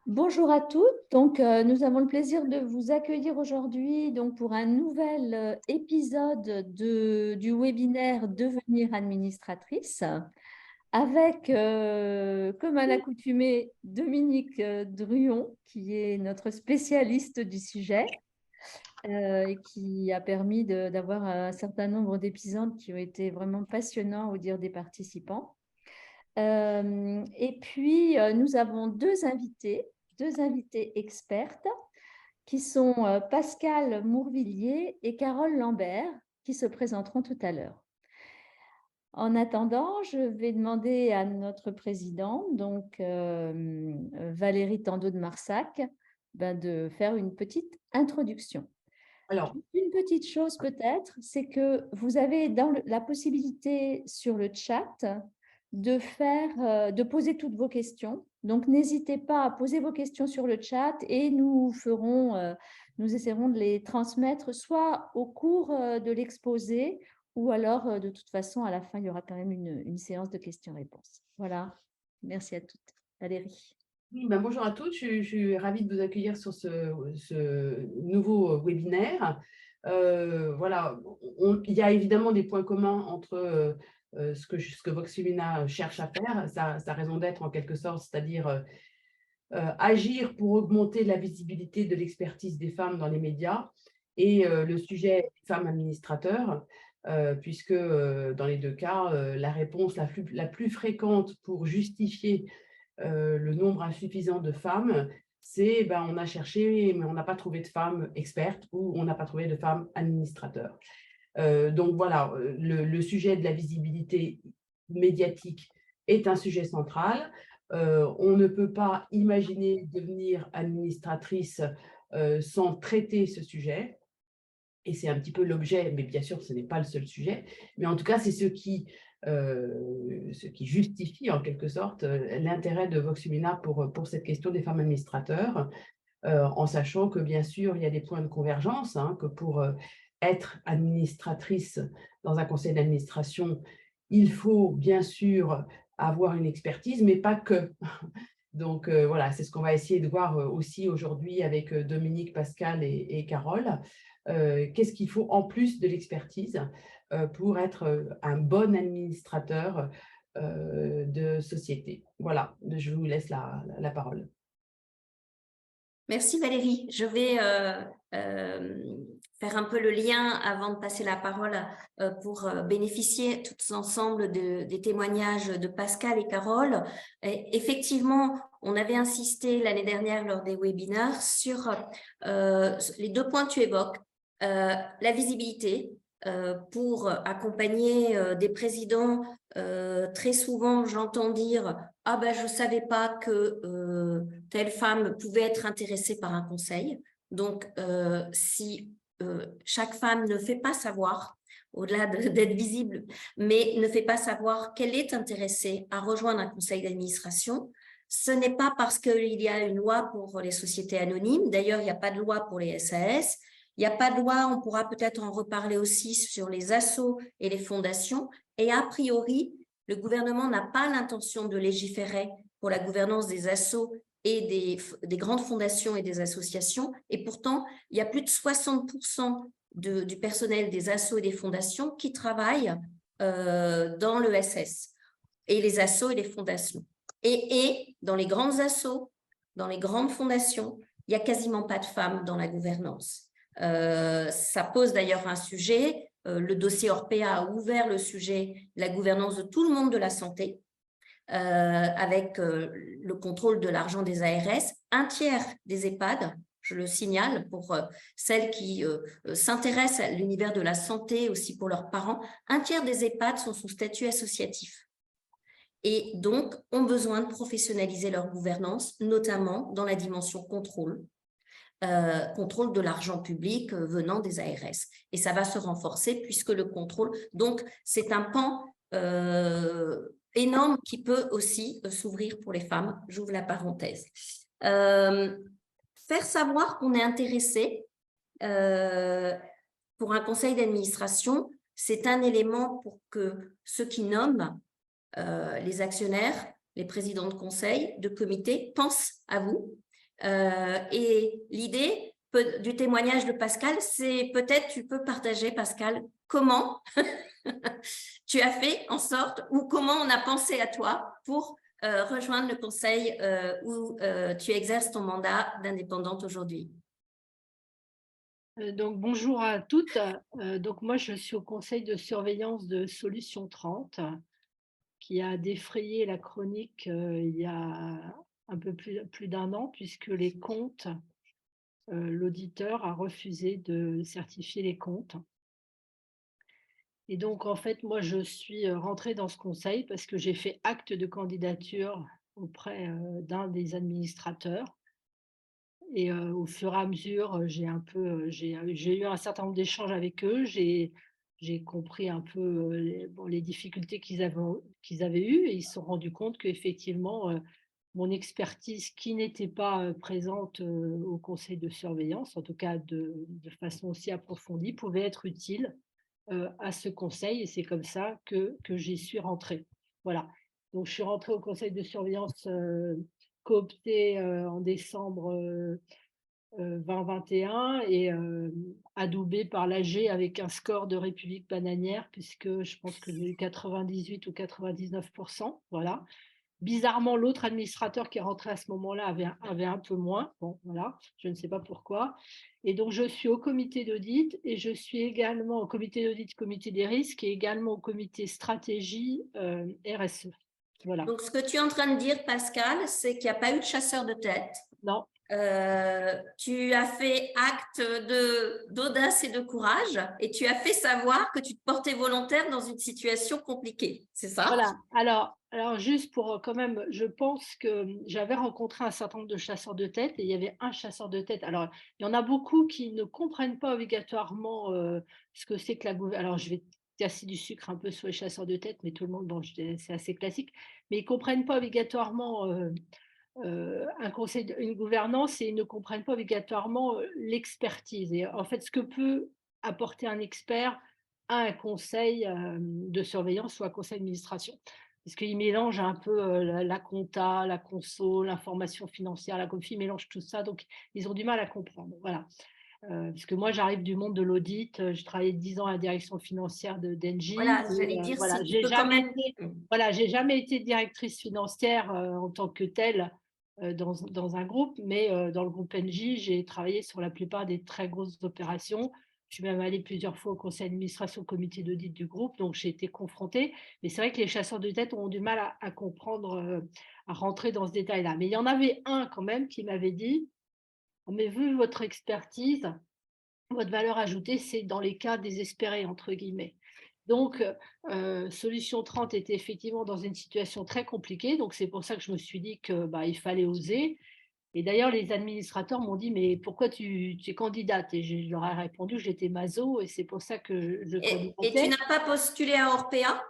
Bonjour à toutes. Donc, nous avons le plaisir de vous accueillir aujourd'hui pour un nouvel épisode du webinaire Devenir administratrice avec, comme à l'accoutumée, Dominique Druon, qui est notre spécialiste du sujet et qui a permis d'avoir un certain nombre d'épisodes qui ont été vraiment passionnants au dire des participants. Et puis, nous avons deux invités expertes qui sont Pascal Mourvillier et Carole Lambert, qui se présenteront tout à l'heure. En attendant, je vais demander à notre présidente, Valérie Tandeau de Marsac, de faire une petite introduction. Alors, une petite chose peut-être, c'est que vous avez la possibilité sur le chat de poser toutes vos questions. Donc, n'hésitez pas à poser vos questions sur le chat et nous essaierons de les transmettre soit au cours de l'exposé ou alors, de toute façon, à la fin, il y aura quand même une séance de questions-réponses. Voilà. Merci à toutes. Valérie. oui, bonjour à tous, je suis ravie de vous accueillir sur ce nouveau webinaire. Voilà, il y a évidemment des points communs entre ce que Vox Femina cherche à faire, sa raison d'être en quelque sorte, c'est-à-dire agir pour augmenter la visibilité de l'expertise des femmes dans les médias et le sujet des femmes administrateurs, puisque dans les deux cas, la réponse la plus fréquente pour justifier le nombre insuffisant de femmes, c'est on a cherché, mais on n'a pas trouvé de femmes expertes ou on n'a pas trouvé de femmes administrateurs. Donc voilà, le sujet de la visibilité médiatique est un sujet central. On ne peut pas imaginer devenir administratrice sans traiter ce sujet. Et c'est un petit peu l'objet, mais bien sûr, ce n'est pas le seul sujet. Mais en tout cas, c'est ce qui justifie en quelque sorte l'intérêt de Vox Femina pour cette question des femmes administrateurs, en sachant que bien sûr, il y a des points de convergence, hein, que pour être administratrice dans un conseil d'administration, il faut bien sûr avoir une expertise, mais pas que. Donc voilà, c'est ce qu'on va essayer de voir aussi aujourd'hui avec Dominique, Pascal et Carole. Qu'est-ce qu'il faut en plus de l'expertise pour être un bon administrateur de société. Voilà, je vous laisse la parole. Merci Valérie. Je vais faire un peu le lien avant de passer la parole pour bénéficier tous ensemble des témoignages de Pascal et Carole. Et effectivement, on avait insisté l'année dernière lors des webinaires sur les deux points que tu évoques. La visibilité pour accompagner des présidents. Très souvent, j'entends dire « Ah ben, je ne savais pas que telle femme pouvait être intéressée par un conseil. » Donc, si chaque femme ne fait pas savoir, au-delà d'être visible, mais ne fait pas savoir qu'elle est intéressée à rejoindre un conseil d'administration, ce n'est pas parce qu'il y a une loi pour les sociétés anonymes. D'ailleurs, il n'y a pas de loi pour les SAS. Il n'y a pas de loi, on pourra peut-être en reparler aussi sur les assos et les fondations. Et a priori, le gouvernement n'a pas l'intention de légiférer pour la gouvernance des assos et des grandes fondations et des associations. Et pourtant, il y a plus de 60% du personnel des assos et des fondations qui travaillent dans le SS et les assos et les fondations. Et dans les grandes assos, dans les grandes fondations, il n'y a quasiment pas de femmes dans la gouvernance. Ça pose d'ailleurs un sujet. Le dossier Orpea a ouvert le sujet de la gouvernance de tout le monde de la santé, avec le contrôle de l'argent des ARS. Un tiers des EHPAD, je le signale pour celles qui s'intéressent à l'univers de la santé, aussi pour leurs parents, un tiers des EHPAD sont sous statut associatif. Et donc, ont besoin de professionnaliser leur gouvernance, notamment dans la dimension contrôle. Contrôle de l'argent public venant des ARS. Et ça va se renforcer puisque le contrôle, donc c'est un pan énorme qui peut aussi s'ouvrir pour les femmes. J'ouvre la parenthèse. Faire savoir qu'on est intéressé pour un conseil d'administration, c'est un élément pour que ceux qui nomment les actionnaires, les présidents de conseil, de comité, pensent à vous Et l'idée du témoignage de Pascal, c'est peut-être tu peux partager, Pascal, comment tu as fait en sorte ou comment on a pensé à toi pour rejoindre le conseil où tu exerces ton mandat d'indépendante aujourd'hui. Donc, bonjour à toutes. Donc, moi, je suis au conseil de surveillance de Solution 30, qui a défrayé la chronique il y a un peu plus d'un an, puisque les comptes, l'auditeur a refusé de certifier les comptes. Et donc, en fait, moi, je suis rentrée dans ce conseil parce que j'ai fait acte de candidature auprès d'un des administrateurs. Et au fur et à mesure, j'ai eu un certain nombre d'échanges avec eux. J'ai compris un peu les difficultés qu'ils avaient eues, et ils se sont rendus compte qu'effectivement, mon expertise qui n'était pas présente au conseil de surveillance, en tout cas de façon aussi approfondie, pouvait être utile à ce conseil, et c'est comme ça que j'y suis rentrée. Voilà. Donc, je suis rentrée au conseil de surveillance coopté en décembre 2021 et adoubée par l'AG avec un score de République bananière, puisque je pense que j'ai eu 98 ou 99%. Voilà. Bizarrement, l'autre administrateur qui est rentré à ce moment-là avait un peu moins. Bon, voilà, je ne sais pas pourquoi. Et donc, je suis au comité d'audit, et je suis également au comité d'audit, comité des risques, et également au comité stratégie RSE. Voilà. Donc, ce que tu es en train de dire, Pascal, c'est qu'il n'y a pas eu de chasseur de tête. Non. Tu as fait acte d'audace et de courage, et tu as fait savoir que tu te portais volontaire dans une situation compliquée, c'est ça? Voilà. Alors juste pour quand même, je pense que j'avais rencontré un certain nombre de chasseurs de tête, et il y avait un chasseur de tête. Alors, il y en a beaucoup qui ne comprennent pas obligatoirement ce que c'est que la gouvernance. Alors, je vais casser du sucre un peu sur les chasseurs de tête, mais tout le monde, bon, c'est assez classique, mais ils ne comprennent pas obligatoirement un conseil, une gouvernance, et ils ne comprennent pas obligatoirement l'expertise. Et en fait, ce que peut apporter un expert à un conseil de surveillance ou un conseil d'administration. Parce qu'ils mélangent un peu la compta, la conso, l'information financière, la confi, ils mélangent tout ça, donc ils ont du mal à comprendre. Voilà. Parce que moi, j'arrive du monde de l'audit, j'ai travaillé 10 ans à la direction financière d'Engie. Voilà, j'allais dire, voilà, si tu peux quand même… j'ai jamais été directrice financière en tant que telle dans un groupe, mais dans le groupe Engie, j'ai travaillé sur la plupart des très grosses opérations. Je suis même allée plusieurs fois au conseil d'administration, au comité d'audit du groupe, donc j'ai été confrontée. Mais c'est vrai que les chasseurs de tête ont du mal à comprendre, à rentrer dans ce détail-là. Mais il y en avait un quand même qui m'avait dit, mais vu votre expertise, votre valeur ajoutée, c'est dans les cas désespérés, entre guillemets. Donc, Solution 30 était effectivement dans une situation très compliquée. Donc, c'est pour ça que je me suis dit qu'il fallait oser. Et d'ailleurs, les administrateurs m'ont dit, mais pourquoi tu es candidate? Et je leur ai répondu que j'étais maso, et c'est pour ça que je candidatais. Et tu n'as pas postulé à Orpea?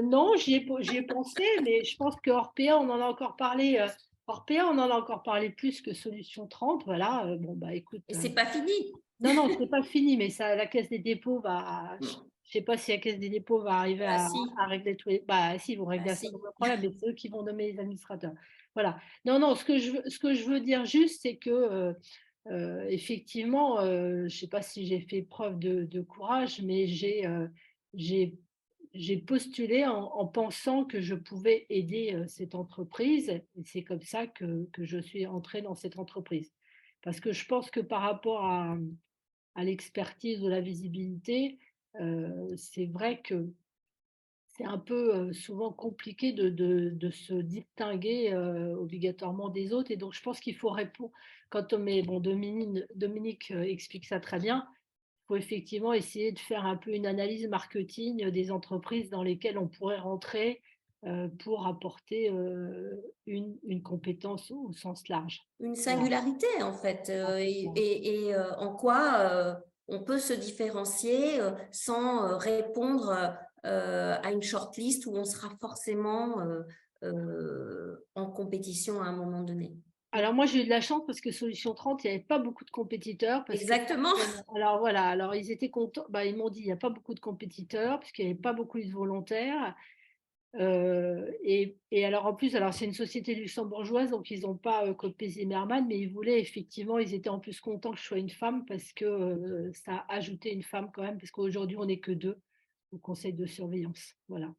Non, j'y ai pensé, mais je pense que Orpea, on en a encore parlé. Orpea, on en a encore parlé plus que Solution 30. Voilà. Bon, bah écoute. Et c'est pas fini. Non, c'est pas fini, mais ça, la Caisse des dépôts va. Je sais pas si la Caisse des dépôts va arriver à régler tous les. Bah, si, ils vont régler un problème, mais c'est eux qui vont nommer les administrateurs. Voilà. Non, ce que je veux dire juste, c'est que effectivement, je sais pas si j'ai fait preuve de courage, mais j'ai postulé en pensant que je pouvais aider cette entreprise, et c'est comme ça que je suis entrée dans cette entreprise. Parce que je pense que par rapport à l'expertise ou la visibilité, c'est vrai que c'est un peu souvent compliqué de se distinguer obligatoirement des autres. Et donc, je pense qu'il faut répondre, quand on met, bon, Dominique explique ça très bien, il faut effectivement essayer de faire un peu une analyse marketing des entreprises dans lesquelles on pourrait rentrer pour apporter une compétence au sens large. Une singularité, en fait, et en quoi on peut se différencier sans répondre à une shortlist où on sera forcément en compétition à un moment donné. Alors moi, j'ai eu de la chance parce que Solution 30, il n'y avait pas beaucoup de compétiteurs. Exactement. Alors voilà, alors ils étaient contents. Ils m'ont dit il n'y a pas beaucoup de compétiteurs puisqu'il n'y avait pas beaucoup de volontaires. Et alors en plus, alors c'est une société luxembourgeoise, donc ils n'ont pas Copé Zimmermann, mais ils voulaient effectivement, ils étaient en plus contents que je sois une femme parce que ça a ajouté une femme quand même, parce qu'aujourd'hui on n'est que 2 au conseil de surveillance. Voilà.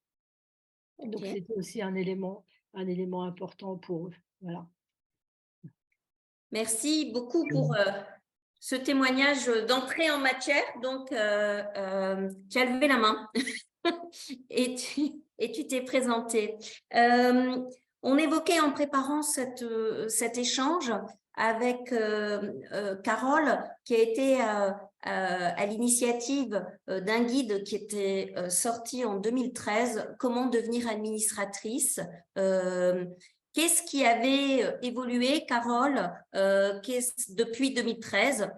Donc Ok. c'était aussi un élément important pour eux. Voilà. Merci beaucoup pour ce témoignage d'entrée en matière. Donc, tu as levé la main et tu t'es présenté. On évoquait en préparant cet échange avec Carole, qui a été à l'initiative d'un guide qui était sorti en 2013, Comment devenir administratrice. Qu'est-ce qui avait évolué, Carole, depuis 2013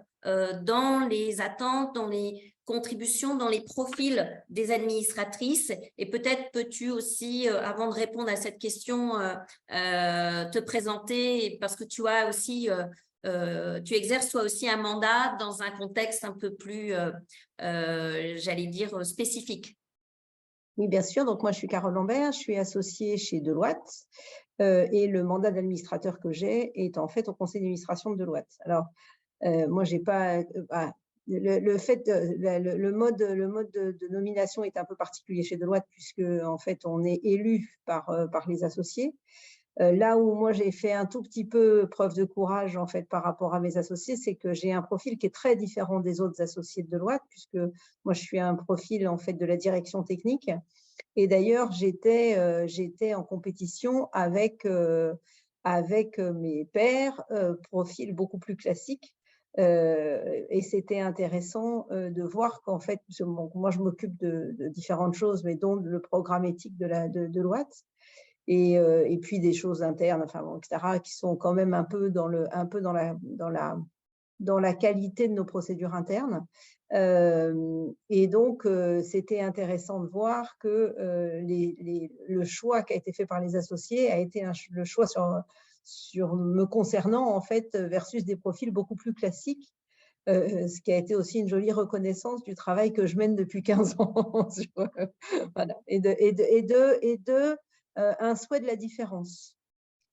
dans les attentes, dans les contributions, dans les profils des administratrices? Et peut-être peux-tu aussi, avant de répondre à cette question, te présenter, parce que tu as aussi, tu exerces toi aussi un mandat dans un contexte un peu plus, j'allais dire, spécifique. Oui, bien sûr. Donc, moi, je suis Carole Lambert, je suis associée chez Deloitte et le mandat d'administrateur que j'ai est en fait au conseil d'administration de Deloitte. Alors, moi, j'ai pas… le fait, le mode de nomination est un peu particulier chez Deloitte puisque, en fait, on est élu par les associés. Là où moi, j'ai fait un tout petit peu preuve de courage, en fait, par rapport à mes associés, c'est que j'ai un profil qui est très différent des autres associés de Deloitte, puisque moi, je suis un profil, en fait, de la direction technique. Et d'ailleurs, j'étais en compétition avec mes pairs, profil beaucoup plus classique. Et c'était intéressant de voir qu'en fait, moi, je m'occupe de différentes choses, mais dont le programme éthique de Deloitte. Et puis des choses internes, enfin bon, etc., qui sont quand même un peu dans la qualité de nos procédures internes. Et donc, c'était intéressant de voir que le choix qui a été fait par les associés a été le choix sur me concernant, en fait, versus des profils beaucoup plus classiques. Ce qui a été aussi une jolie reconnaissance du travail que je mène depuis 15 ans. Voilà. Et un souhait de la différence.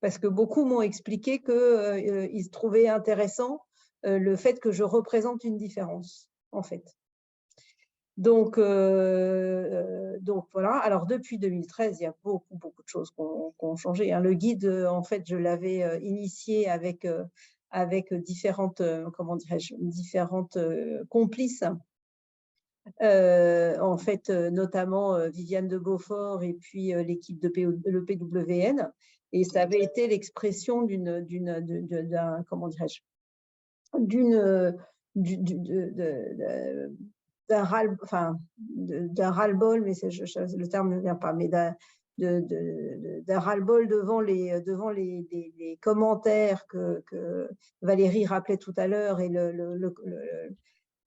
Parce que beaucoup m'ont expliqué qu'ils trouvaient intéressant le fait que je représente une différence, en fait. Donc voilà. Alors, depuis 2013, il y a beaucoup de choses qui ont changé. Le guide, en fait, je l'avais initié avec différentes, comment dirais-je, différentes complices. En fait, notamment Viviane de Beaufort et puis l'équipe de le PWN. Et ça avait été l'expression d'un, comment dirais-je, d'un ras-le-bol, mais le terme ne vient pas, mais d'un ras-le-bol devant les commentaires que Valérie rappelait tout à l'heure et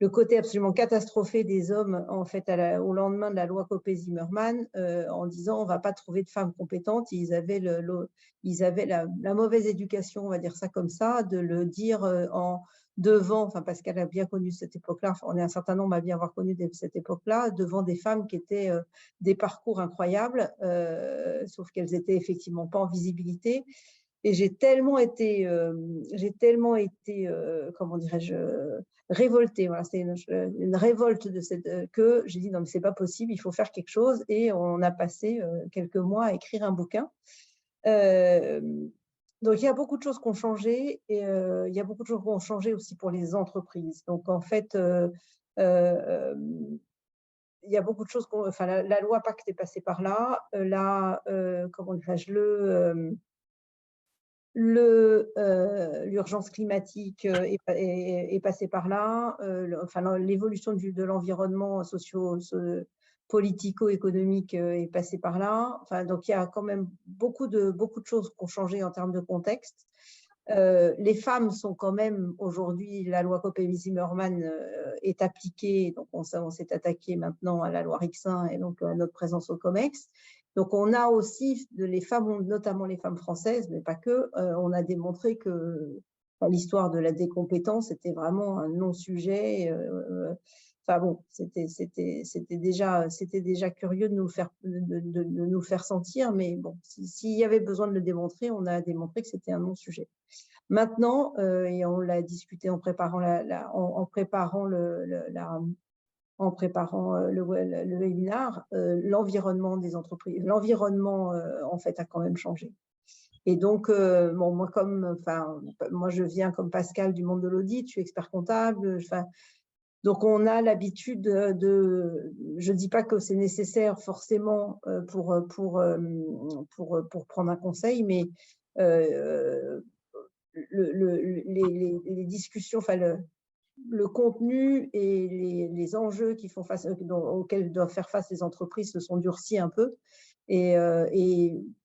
le côté absolument catastrophé des hommes, en fait, au lendemain de la loi Copé-Zimmermann, en disant on ne va pas trouver de femmes compétentes. Ils avaient la mauvaise éducation, on va dire ça comme ça, de le dire devant, enfin Pascal a bien connu cette époque-là, on est un certain nombre à bien avoir connu cette époque-là, devant des femmes qui étaient des parcours incroyables, sauf qu'elles n'étaient effectivement pas en visibilité. Et j'ai tellement été, comment dirais-je, révoltée. Voilà, c'était une révolte que j'ai dit non mais c'est pas possible, il faut faire quelque chose. Et on a passé quelques mois à écrire un bouquin. Donc il y a beaucoup de choses qui ont changé et il y a beaucoup de choses qui ont changé aussi pour les entreprises. Donc en fait, il y a beaucoup de choses. Enfin, la loi Pacte est passée par là. Comment dirais-je, l'urgence climatique est passée par là, l'évolution de l'environnement politico-économique est passée par là. Enfin, donc, il y a quand même beaucoup de choses qui ont changé en termes de contexte. Les femmes sont quand même aujourd'hui, la loi Copé-Zimmermann est appliquée, donc on s'est attaqué maintenant à la loi Rixain et donc à notre présence au COMEX. Donc, on a aussi les femmes, notamment les femmes françaises, mais pas que, on a démontré que l'histoire de la décompétence était vraiment un non-sujet Enfin bon, c'était déjà curieux de nous le faire sentir, mais bon, s'il y avait besoin de le démontrer, on a démontré que c'était un non-sujet. Maintenant, et on l'a discuté en préparant le webinaire, l'environnement des entreprises, l'environnement en fait a quand même changé. Et donc, bon, moi je viens comme Pascal du monde de l'audit, je suis expert comptable, donc on a l'habitude je dis pas que c'est nécessaire forcément pour prendre un conseil, mais les discussions, enfin le contenu et les enjeux auxquels doivent faire face les entreprises se sont durcis un peu, et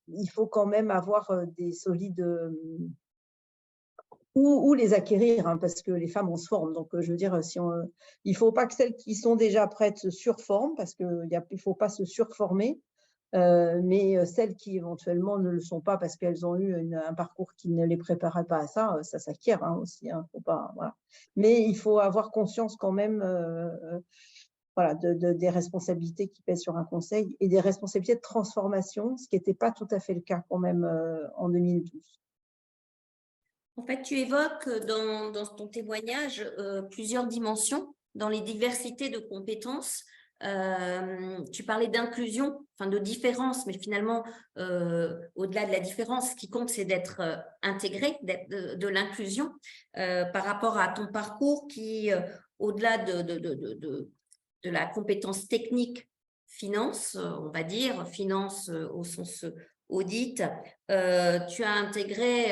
il faut quand même avoir des solides ou les acquérir, hein, parce que les femmes, on se forme. Donc, je veux dire, il ne faut pas que celles qui sont déjà prêtes se surforment, parce qu'il ne faut pas se surformer, mais celles qui éventuellement ne le sont pas parce qu'elles ont eu un parcours qui ne les préparait pas à ça, ça s'acquiert aussi. Hein, faut pas, voilà. Mais il faut avoir conscience quand même voilà, des responsabilités qui pèsent sur un conseil et des responsabilités de transformation, ce qui n'était pas tout à fait le cas quand même en 2012. En fait, tu évoques dans ton témoignage plusieurs dimensions dans les diversités de compétences. Tu parlais d'inclusion, enfin de différence, mais finalement, au-delà de la différence, ce qui compte, c'est d'être intégré, de l'inclusion par rapport à ton parcours qui, au-delà de la compétence technique finance, on va dire, finance au sens audit, tu as intégré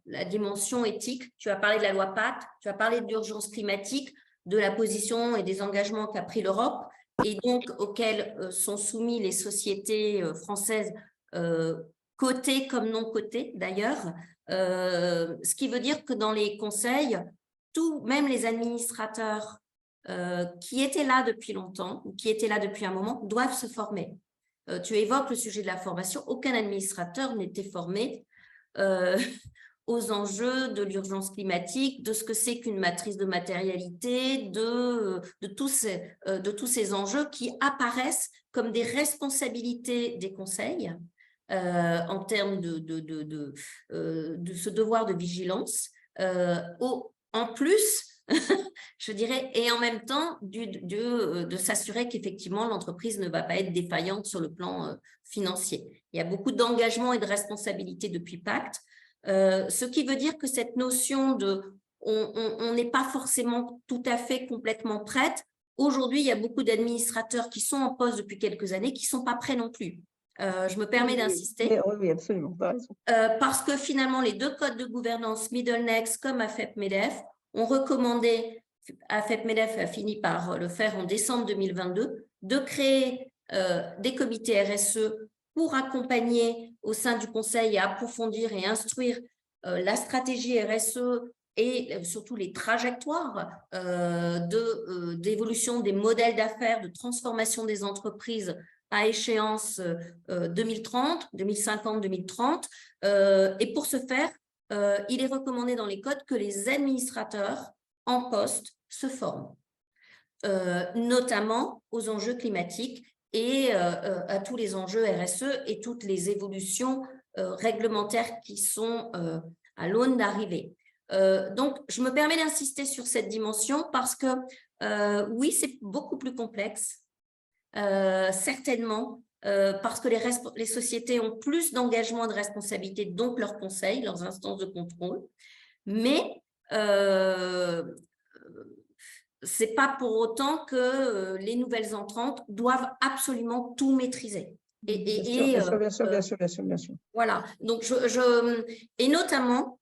la dimension éthique, tu as parlé de la loi Pacte, tu as parlé de l'urgence climatique, de la position et des engagements qu'a pris l'Europe et donc auxquels sont soumis les sociétés françaises cotées comme non cotées d'ailleurs, ce qui veut dire que dans les conseils, même les administrateurs qui étaient là depuis longtemps ou qui étaient là depuis un moment doivent se former. Tu évoques le sujet de la formation. Aucun administrateur n'était formé aux enjeux de l'urgence climatique, de ce que c'est qu'une matrice de matérialité, de tous ces enjeux qui apparaissent comme des responsabilités des conseils en termes de ce devoir de vigilance. En plus, je dirais, et en même temps, de s'assurer qu'effectivement, l'entreprise ne va pas être défaillante sur le plan financier. Il y a beaucoup d'engagement et de responsabilité depuis Pacte, ce qui veut dire que cette notion on n'est pas forcément tout à fait complètement prête. Aujourd'hui, il y a beaucoup d'administrateurs qui sont en poste depuis quelques années qui ne sont pas prêts non plus. Je me permets d'insister. Oui, absolument, pas raison. Parce que finalement, les deux codes de gouvernance, Middlenex comme AFEP-MEDEF, ont recommandé, AFEP-MEDEF a fini par le faire en décembre 2022, de créer des comités RSE pour accompagner au sein du conseil et approfondir et instruire la stratégie RSE et surtout les trajectoires d'évolution des modèles d'affaires, de transformation des entreprises à échéance 2030, 2050, 2030. Et pour ce faire, il est recommandé dans les codes que les administrateurs en poste se forment, notamment aux enjeux climatiques et à tous les enjeux RSE et toutes les évolutions réglementaires qui sont à l'aune d'arrivée. Donc, je me permets d'insister sur cette dimension parce que, oui, c'est beaucoup plus complexe, certainement, parce que les sociétés ont plus d'engagement et de responsabilité, donc leurs conseils, leurs instances de contrôle, mais ce n'est pas pour autant que les nouvelles entrantes doivent absolument tout maîtriser. Bien sûr. Voilà, donc et notamment,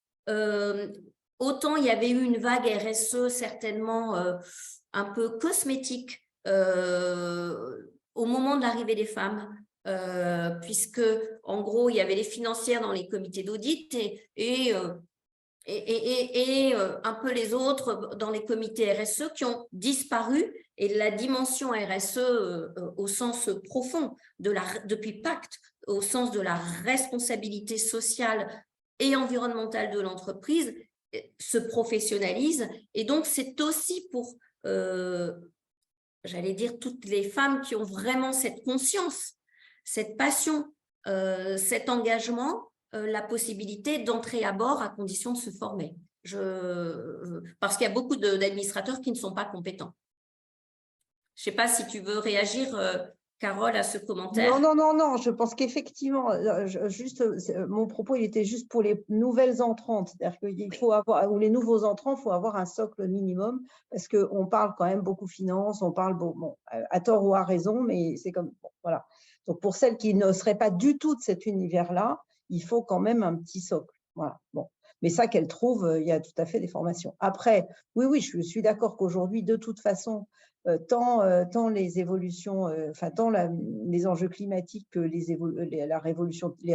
autant il y avait eu une vague RSE certainement un peu cosmétique au moment de l'arrivée des femmes, puisque en gros, il y avait les financières dans les comités d'audit et un peu les autres dans les comités RSE qui ont disparu, et la dimension RSE au sens profond depuis Pacte, au sens de la responsabilité sociale et environnementale de l'entreprise, se professionnalise. Et donc, c'est aussi pour j'allais dire, toutes les femmes qui ont vraiment cette conscience, cette passion, cet engagement, la possibilité d'entrer à bord à condition de se former. Parce qu'il y a beaucoup d'administrateurs qui ne sont pas compétents. Je ne sais pas si tu veux réagir, Carole, à ce commentaire. Non, je pense qu'effectivement, mon propos, il était juste pour les nouvelles entrantes, c'est-à-dire qu'il faut avoir, ou les nouveaux entrants, il faut avoir un socle minimum, parce qu'on parle quand même beaucoup finance, on parle, à tort ou à raison, mais c'est comme, voilà. Donc, pour celles qui ne seraient pas du tout de cet univers-là, il faut quand même un petit socle, voilà, bon. Mais ça, qu'elles trouvent, il y a tout à fait des formations. Après, oui, je suis d'accord qu'aujourd'hui, de toute façon, tant les évolutions, tant les enjeux climatiques que les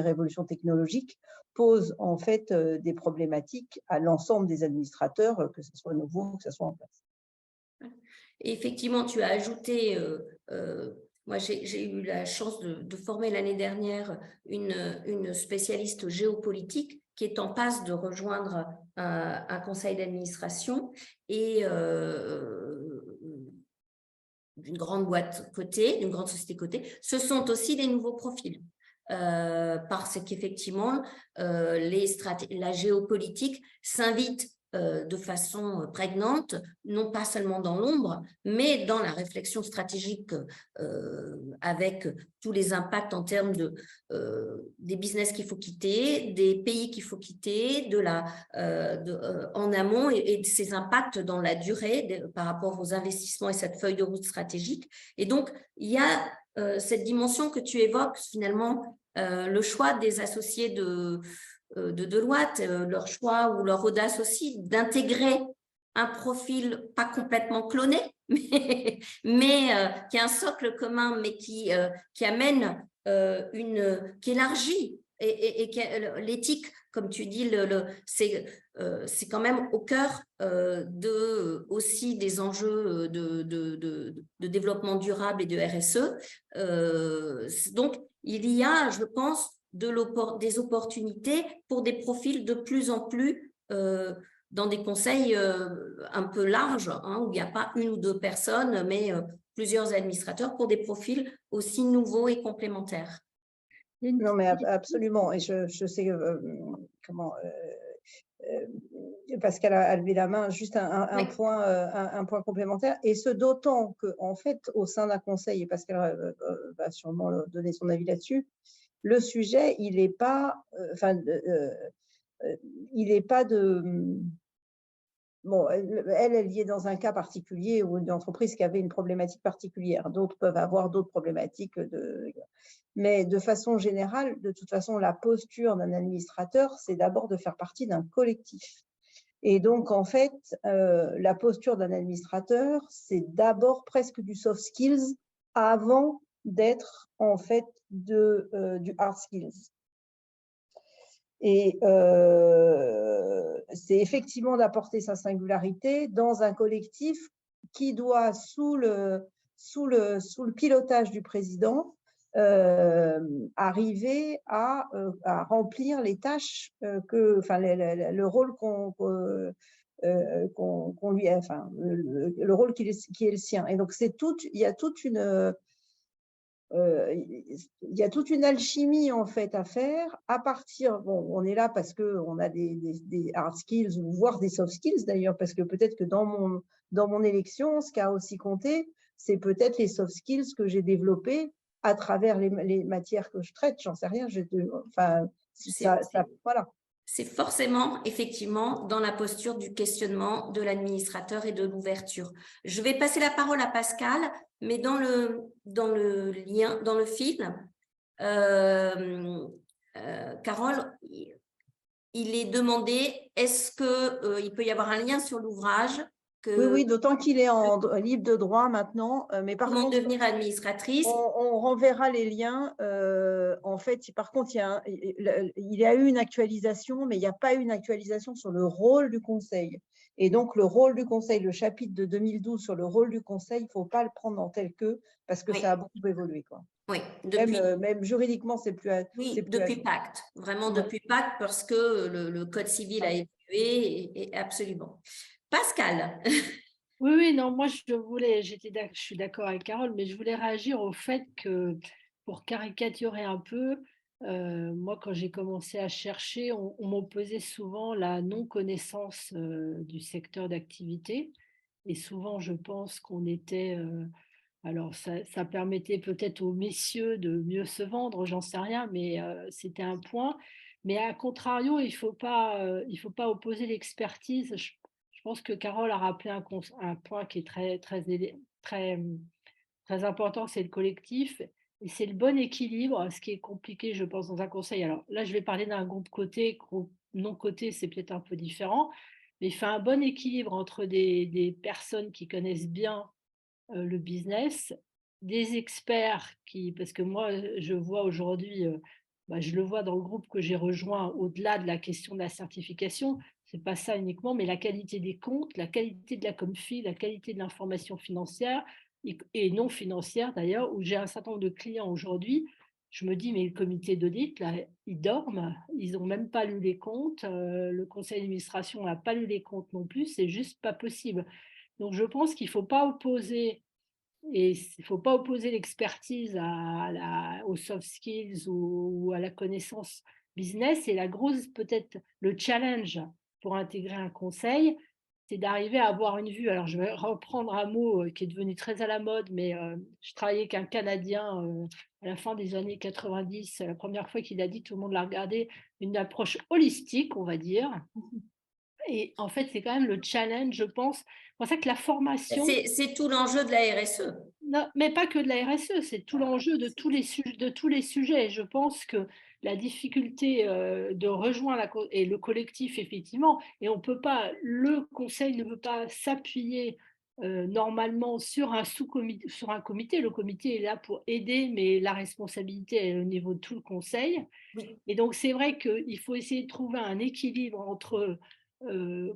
révolutions technologiques posent en fait des problématiques à l'ensemble des administrateurs, que ce soit nouveau, que ce soit en place. Et effectivement, tu as ajouté, moi j'ai eu la chance de former l'année dernière une spécialiste géopolitique qui est en passe de rejoindre un conseil d'administration et d'une grande boîte cotée, d'une grande société cotée. Ce sont aussi des nouveaux profils. Parce qu'effectivement, la géopolitique s'invite de façon prégnante, non pas seulement dans l'ombre, mais dans la réflexion stratégique avec tous les impacts en termes des business qu'il faut quitter, des pays qu'il faut quitter, en amont et de ces impacts dans la durée par rapport aux investissements et cette feuille de route stratégique. Et donc, il y a cette dimension que tu évoques finalement, le choix des associés de Deloitte, leur choix ou leur audace aussi d'intégrer un profil pas complètement cloné, mais qui a un socle commun, mais qui amène qui élargit et l'éthique, comme tu dis, c'est quand même au cœur aussi des enjeux de développement durable et de RSE. Donc, il y a, je pense, des opportunités pour des profils de plus en plus dans des conseils un peu larges, où il n'y a pas une ou deux personnes, mais plusieurs administrateurs pour des profils aussi nouveaux et complémentaires. Non, mais absolument. Et je sais comment… Pascal a levé la main, juste un point complémentaire, et ce d'autant qu'en fait, au sein d'un conseil, et Pascal va sûrement donner son avis là-dessus, le sujet, il n'est pas, bon, elle y est dans un cas particulier ou une entreprise qui avait une problématique particulière. D'autres peuvent avoir d'autres problématiques. Mais de façon générale, de toute façon, la posture d'un administrateur, c'est d'abord de faire partie d'un collectif. Et donc, en fait, la posture d'un administrateur, c'est d'abord presque du soft skills avant d'être en fait du hard skills. Et c'est effectivement d'apporter sa singularité dans un collectif qui doit, sous le pilotage du président, arriver à remplir les tâches le rôle qu'on lui a, le rôle qui est le sien. Et donc il y a toute une alchimie en fait à faire à partir, bon, on est là parce qu'on a des hard skills ou voire des soft skills d'ailleurs, parce que peut-être que dans mon élection, ce qui a aussi compté, c'est peut-être les soft skills que j'ai développés à travers les matières que je traite, j'en sais rien, voilà. C'est forcément, effectivement, dans la posture du questionnement de l'administrateur et de l'ouverture. Je vais passer la parole à Pascal, mais dans le lien, dans le fil, Carole, il est demandé, est-ce qu'il peut y avoir un lien sur l'ouvrage Oui, d'autant qu'il est en libre de droit maintenant. Mais par comment contre, devenir administratrice. On renverra les liens. En fait, par contre, il y a eu une actualisation, mais il n'y a pas eu une actualisation sur le rôle du conseil. Et donc, le rôle du conseil, le chapitre de 2012 sur le rôle du conseil, il ne faut pas le prendre en tel que, parce que ça a beaucoup évolué, quoi. Oui, même juridiquement, c'est plus… depuis Pacte, vraiment depuis Pacte, parce que le Code civil a évolué, et absolument. Pascal. Oui, oui, non, moi je suis d'accord avec Carole, mais je voulais réagir au fait que, pour caricaturer un peu, moi quand j'ai commencé à chercher, on m'opposait souvent la non-connaissance du secteur d'activité. Et souvent, je pense qu'on était, alors ça permettait peut-être aux messieurs de mieux se vendre, j'en sais rien, mais c'était un point. Mais à contrario, il faut pas opposer l'expertise. Je pense que Carole a rappelé un point qui est très important, c'est le collectif et c'est le bon équilibre, ce qui est compliqué, je pense, dans un conseil. Alors là, je vais parler d'un groupe coté, groupe non coté, c'est peut-être un peu différent, mais il fait un bon équilibre entre des personnes qui connaissent bien le business, des experts parce que moi, je vois aujourd'hui, je le vois dans le groupe que j'ai rejoint, au-delà de la question de la certification, c'est pas ça uniquement, mais la qualité des comptes, la qualité de la confi, la qualité de l'information financière et non financière d'ailleurs, où j'ai un certain nombre de clients aujourd'hui. Je me dis, mais le comité d'audit, là, ils dorment, ils n'ont même pas lu les comptes, le conseil d'administration n'a pas lu les comptes non plus, c'est juste pas possible. Donc, je pense qu'il ne faut pas opposer, l'expertise aux soft skills ou à la connaissance business. Et la grosse, peut-être, le challenge pour intégrer un conseil, c'est d'arriver à avoir une vue. Alors, je vais reprendre un mot qui est devenu très à la mode, mais je travaillais avec un Canadien à la fin des années 90. La première fois qu'il a dit, tout le monde l'a regardé, une approche holistique, on va dire. Et en fait, c'est quand même le challenge, je pense. C'est pour ça que la formation… C'est tout l'enjeu de la RSE. Non, mais pas que de la RSE, c'est tout l'enjeu de tous les sujets. Je pense que la difficulté de rejoindre et le collectif, effectivement, et le conseil ne peut pas s'appuyer normalement sur un sous-comité, sur un comité. Le comité est là pour aider, mais la responsabilité est au niveau de tout le conseil. Oui. Et donc, c'est vrai qu'il faut essayer de trouver un équilibre entre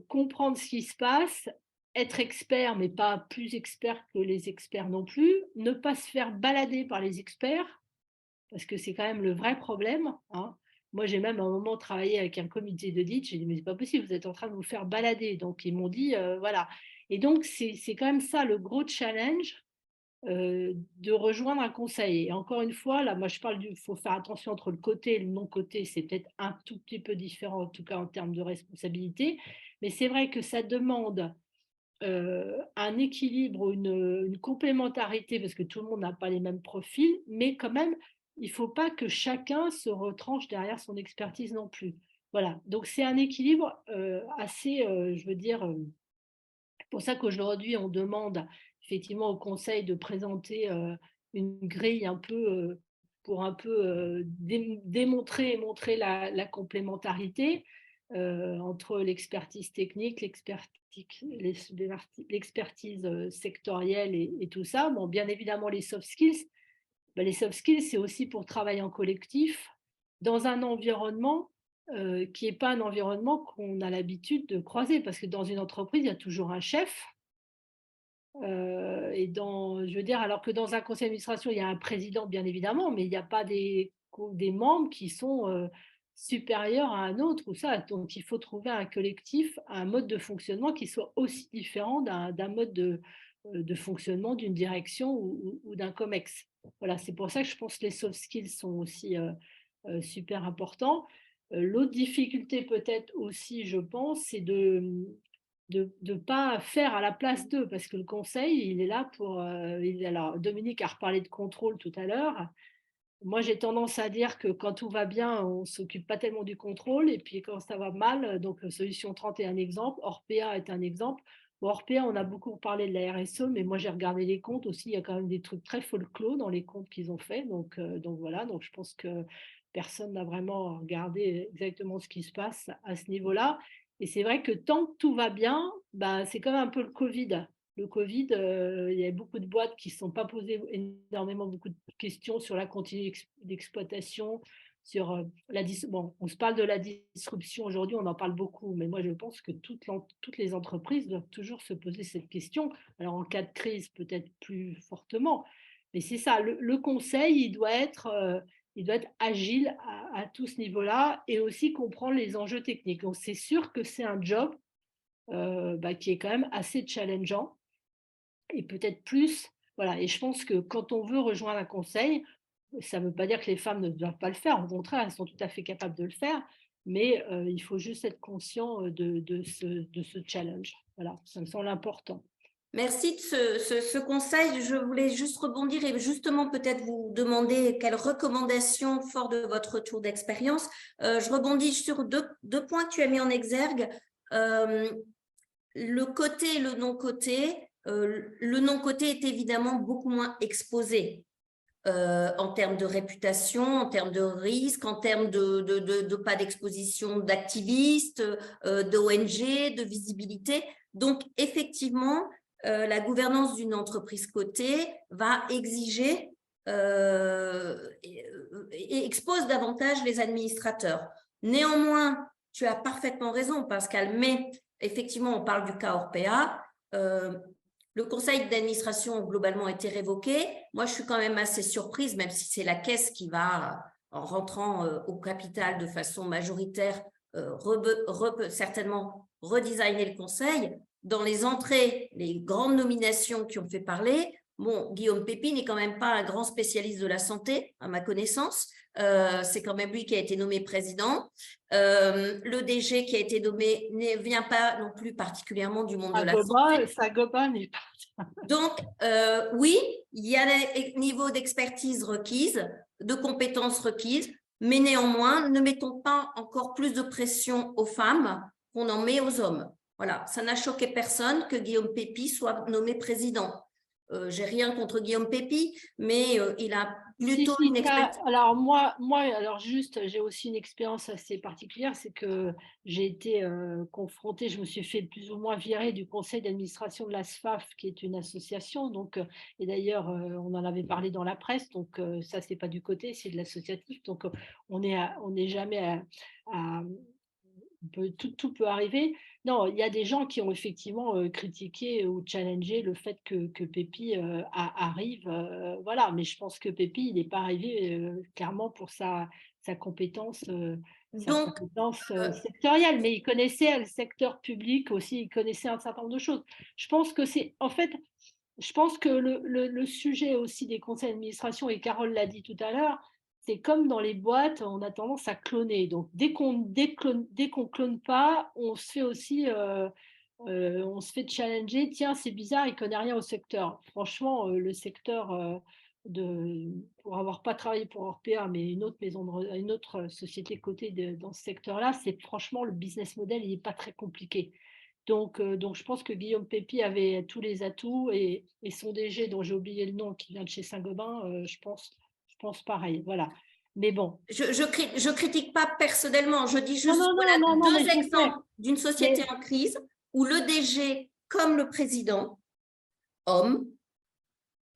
comprendre ce qui se passe, être expert, mais pas plus expert que les experts non plus, ne pas se faire balader par les experts, parce que c'est quand même le vrai problème, hein. Moi, j'ai même à un moment travaillé avec un comité d'audit, j'ai dit, mais c'est pas possible, vous êtes en train de vous faire balader. Donc, ils m'ont dit, voilà. Et donc, c'est quand même ça le gros challenge, de rejoindre un conseil. Et encore une fois, là, moi, je parle il faut faire attention entre le côté et le non-côté, c'est peut-être un tout petit peu différent, en tout cas en termes de responsabilité, mais c'est vrai que ça demande un équilibre, une complémentarité, parce que tout le monde n'a pas les mêmes profils, mais quand même, il ne faut pas que chacun se retranche derrière son expertise non plus. Voilà, donc c'est un équilibre assez, je veux dire, c'est pour ça qu'aujourd'hui, on demande effectivement au conseil de présenter une grille un peu pour un peu démontrer et montrer la complémentarité entre l'expertise technique, l'expertise sectorielle et tout ça. Bon, bien évidemment, les soft skills. Ben, les soft skills, c'est aussi pour travailler en collectif dans un environnement qui n'est pas un environnement qu'on a l'habitude de croiser, parce que dans une entreprise, il y a toujours un chef. Je veux dire, alors que dans un conseil d'administration, il y a un président, bien évidemment, mais il n'y a pas des membres qui sont supérieurs à un autre ou ça. Donc, il faut trouver un collectif, un mode de fonctionnement qui soit aussi différent d'un mode de fonctionnement d'une direction ou d'un COMEX. Voilà, c'est pour ça que je pense que les soft skills sont aussi super importants. L'autre difficulté peut-être aussi, je pense, c'est de ne pas faire à la place d'eux, parce que le conseil, il est là pour… alors, Dominique a reparlé de contrôle tout à l'heure. Moi, j'ai tendance à dire que quand tout va bien, on ne s'occupe pas tellement du contrôle, et puis quand ça va mal, donc Solution 30 est un exemple, Orpea est un exemple. Bon, Orpea, on a beaucoup parlé de la RSE, mais moi, j'ai regardé les comptes aussi, il y a quand même des trucs très folklore dans les comptes qu'ils ont fait, donc voilà, donc je pense que personne n'a vraiment regardé exactement ce qui se passe à ce niveau-là. Et c'est vrai que tant que tout va bien, c'est comme un peu le Covid. Le Covid, il y a beaucoup de boîtes qui ne se sont pas posées énormément beaucoup de questions sur la continuité d'exploitation, sur bon, on se parle de la disruption aujourd'hui, on en parle beaucoup, mais moi je pense que toutes les entreprises doivent toujours se poser cette question. Alors en cas de crise, peut-être plus fortement, mais c'est ça, le conseil, il doit être agile à tout ce niveau-là et aussi comprendre les enjeux techniques. Donc c'est sûr que c'est un job qui est quand même assez challengeant. et peut-être plus. Voilà. Et je pense que quand on veut rejoindre un conseil, ça ne veut pas dire que les femmes ne doivent pas le faire. Au contraire, elles sont tout à fait capables de le faire. Mais il faut juste être conscient de ce challenge. Voilà, ça me semble important. Merci de ce conseil. Je voulais juste rebondir et justement peut-être vous demander quelles recommandations, fort de votre retour d'expérience. Je rebondis sur deux points que tu as mis en exergue. Le côté et le non-côté. Le non-côté est évidemment beaucoup moins exposé en termes de réputation, en termes de risque, en termes de pas d'exposition d'activistes, d'ONG, de visibilité. Donc, effectivement, la gouvernance d'une entreprise cotée va exiger et expose davantage les administrateurs. Néanmoins, tu as parfaitement raison, Pascal, mais effectivement, on parle du cas Orpea. Le conseil d'administration globalement a été révoqué. Moi, je suis quand même assez surprise, même si c'est la caisse qui va, en rentrant au capital de façon majoritaire, certainement redesigner le conseil. Dans les entrées, les grandes nominations qui ont fait parler, bon, Guillaume Pépi n'est quand même pas un grand spécialiste de la santé, à ma connaissance. C'est quand même lui qui a été nommé président. Le DG qui a été nommé ne vient pas non plus particulièrement du monde de la santé. Saint-Gobain n'est pas. Donc, oui, il y a des niveaux d'expertise requises, de compétences requises, mais néanmoins, ne mettons pas encore plus de pression aux femmes qu'on en met aux hommes. Voilà, ça n'a choqué personne que Guillaume Pépi soit nommé président. J'ai rien contre Guillaume Pépi, mais il a plutôt une expertise. Alors moi, alors juste, j'ai aussi une expérience assez particulière, c'est que j'ai été confrontée, je me suis fait plus ou moins virer du conseil d'administration de la SFAF, qui est une association, donc, et d'ailleurs, on en avait parlé dans la presse, donc ça, c'est pas du côté, c'est de l'associatif, donc on n'est jamais tout peut arriver. Non, il y a des gens qui ont effectivement critiqué ou challengé le fait que Pépi arrive. Voilà, mais je pense que Pépi, il n'est pas arrivé clairement pour sa compétence, sectorielle, mais il connaissait le secteur public aussi, il connaissait un certain nombre de choses. Je pense que je pense que le sujet aussi des conseils d'administration, et Carole l'a dit tout à l'heure, c'est comme dans les boîtes, on a tendance à cloner. Donc, dès qu'on clone pas, on se fait aussi on se fait challenger. Tiens, c'est bizarre, il ne connaît rien au secteur. Franchement, le secteur, pour avoir pas travaillé pour Orpea, mais une autre société cotée dans ce secteur-là, c'est franchement le business model, il n'est pas très compliqué. Donc, je pense que Guillaume Pépi avait tous les atouts et son DG, dont j'ai oublié le nom, qui vient de chez Saint-Gobain, je pense pareil. Voilà. Mais bon. Je critique pas personnellement, je dis juste deux exemples d'une société en crise où le DG comme le président, homme,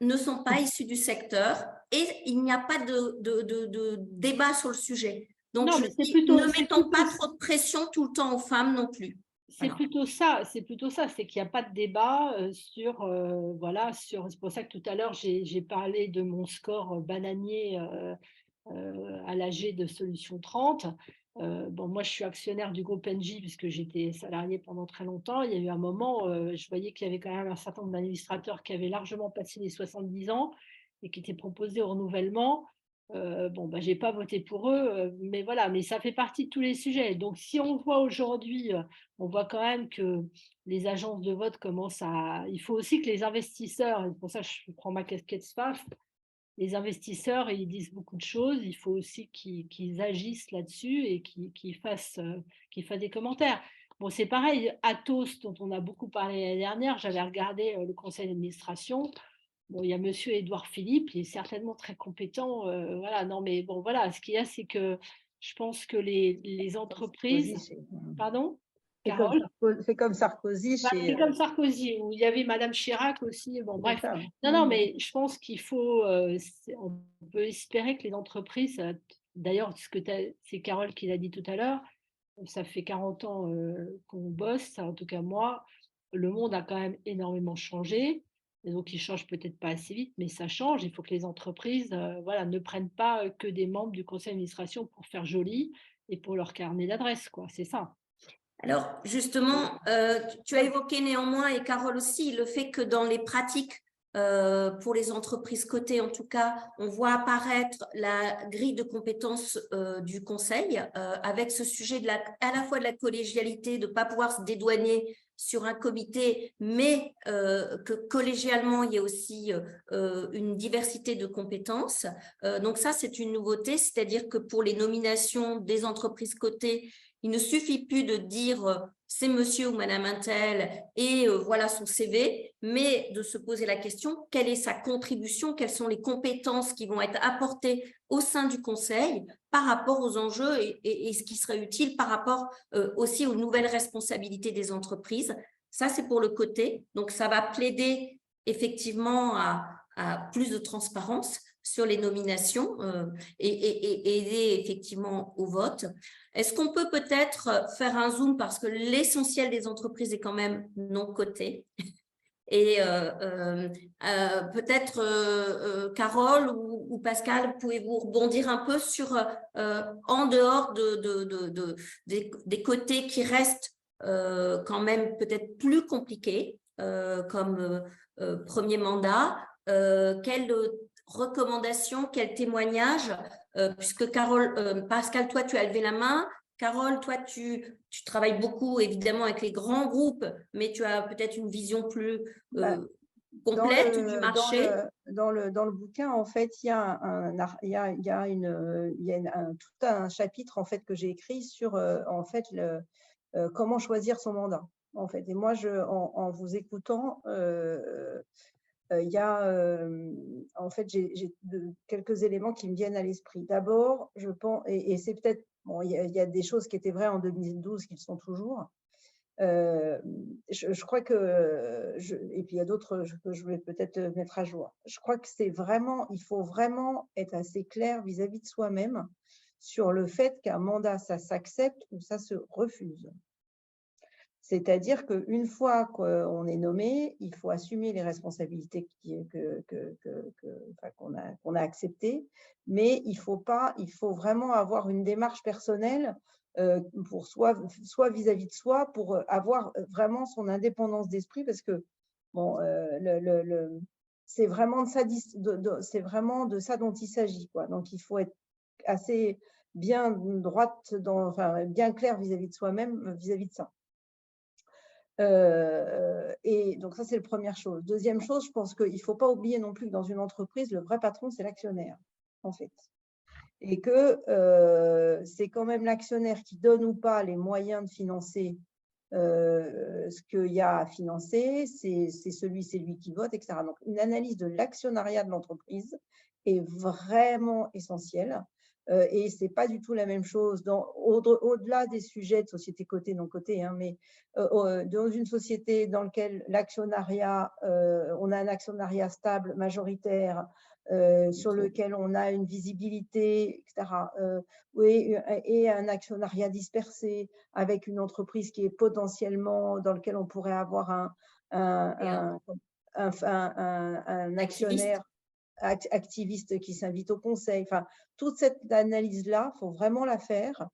ne sont pas issus du secteur et il n'y a pas de débat sur le sujet. Donc, ne mettons pas trop de pression tout le temps aux femmes non plus. C'est plutôt ça, c'est qu'il n'y a pas de débat sur, voilà, c'est pour ça que tout à l'heure, j'ai parlé de mon score bananier à l'AG de Solution 30. Bon, moi, je suis actionnaire du groupe Engie puisque j'étais salariée pendant très longtemps. Il y a eu un moment, je voyais qu'il y avait quand même un certain nombre d'administrateurs qui avaient largement passé les 70 ans et qui étaient proposés au renouvellement. Bon, je n'ai pas voté pour eux, mais voilà, mais ça fait partie de tous les sujets. Donc, si on voit aujourd'hui, on voit quand même que les agences de vote commencent à… Il faut aussi que les investisseurs, et pour ça je prends ma casquette SFAF, les investisseurs, ils disent beaucoup de choses, il faut aussi qu'ils agissent là-dessus et qu'ils fassent des commentaires. Bon, c'est pareil, Atos, dont on a beaucoup parlé l'année dernière, j'avais regardé le conseil d'administration. Bon, il y a monsieur Édouard Philippe, il est certainement très compétent. Voilà, non, mais bon, voilà, ce qu'il y a, c'est que je pense que les entreprises… Pardon ? C'est comme Sarkozy. C'est comme Sarkozy, où il y avait Madame Chirac aussi. Bon, bref. Non, mais je pense qu'il faut… on peut espérer que les entreprises… D'ailleurs, c'est Carole qui l'a dit tout à l'heure, ça fait 40 ans qu'on bosse, en tout cas moi, le monde a quand même énormément changé. Et donc, il ne change peut-être pas assez vite, mais ça change. Il faut que les entreprises ne prennent pas que des membres du conseil d'administration pour faire joli et pour leur carnet d'adresse, quoi. C'est ça. Alors, justement, tu as évoqué néanmoins, et Carole aussi, le fait que dans les pratiques, pour les entreprises cotées, en tout cas, on voit apparaître la grille de compétences du conseil avec ce sujet à la fois de la collégialité, de ne pas pouvoir se dédouaner sur un comité, mais que collégialement, il y ait aussi une diversité de compétences. Donc ça, c'est une nouveauté, c'est-à-dire que pour les nominations des entreprises cotées, il ne suffit plus de dire c'est monsieur ou madame Intel et voilà son CV, mais de se poser la question, quelle est sa contribution, quelles sont les compétences qui vont être apportées au sein du conseil par rapport aux enjeux et ce qui serait utile par rapport aussi aux nouvelles responsabilités des entreprises. Ça, c'est pour le côté. Donc, ça va plaider effectivement à plus de transparence sur les nominations et aider effectivement au vote. Est-ce qu'on peut peut-être faire un zoom parce que l'essentiel des entreprises est quand même non coté et peut-être Carole ou Pascal, pouvez-vous rebondir un peu sur en dehors des cotés qui restent quand même peut-être plus compliqués comme premier mandat, quelles recommandations, quels témoignages puisque Carole, Pascal, toi, tu as levé la main. Carole, toi, tu travailles beaucoup, évidemment, avec les grands groupes, mais tu as peut-être une vision plus complète du marché. Dans le bouquin, en fait, il y a tout un chapitre en fait que j'ai écrit sur en fait comment choisir son mandat. En fait, et moi, en vous écoutant, il y a en fait j'ai quelques éléments qui me viennent à l'esprit. D'abord, je pense, et c'est peut-être bon, il y a des choses qui étaient vraies en 2012 qui le sont toujours. Je crois que, et puis il y a d'autres que je vais peut-être mettre à jour. Je crois que il faut vraiment être assez clair vis-à-vis de soi-même sur le fait qu'un mandat, ça s'accepte ou ça se refuse. C'est-à-dire qu'une fois qu'on est nommé, il faut assumer les responsabilités qu'on a acceptées, mais il faut vraiment avoir une démarche personnelle pour soit vis-à-vis de soi, pour avoir vraiment son indépendance d'esprit, parce que bon, c'est vraiment de ça dont il s'agit, quoi. Donc il faut être assez bien droite, bien clair vis-à-vis de soi-même, vis-à-vis de ça. Et donc ça, c'est la première chose. Deuxième chose, je pense qu'il ne faut pas oublier non plus que dans une entreprise, le vrai patron, c'est l'actionnaire, en fait. Et que c'est quand même l'actionnaire qui donne ou pas les moyens de financer ce qu'il y a à financer, c'est lui qui vote, etc. Donc, une analyse de l'actionnariat de l'entreprise est vraiment essentielle. Et ce n'est pas du tout la même chose au-delà des sujets de société cotée, non cotée, hein, mais dans une société dans laquelle l'actionnariat, on a un actionnariat stable, majoritaire, sur lequel on a une visibilité, etc., et un actionnariat dispersé avec une entreprise qui est potentiellement dans lequel on pourrait avoir un actionnaire activiste qui s'invite au conseil. Enfin, toute cette analyse-là, il faut vraiment la faire.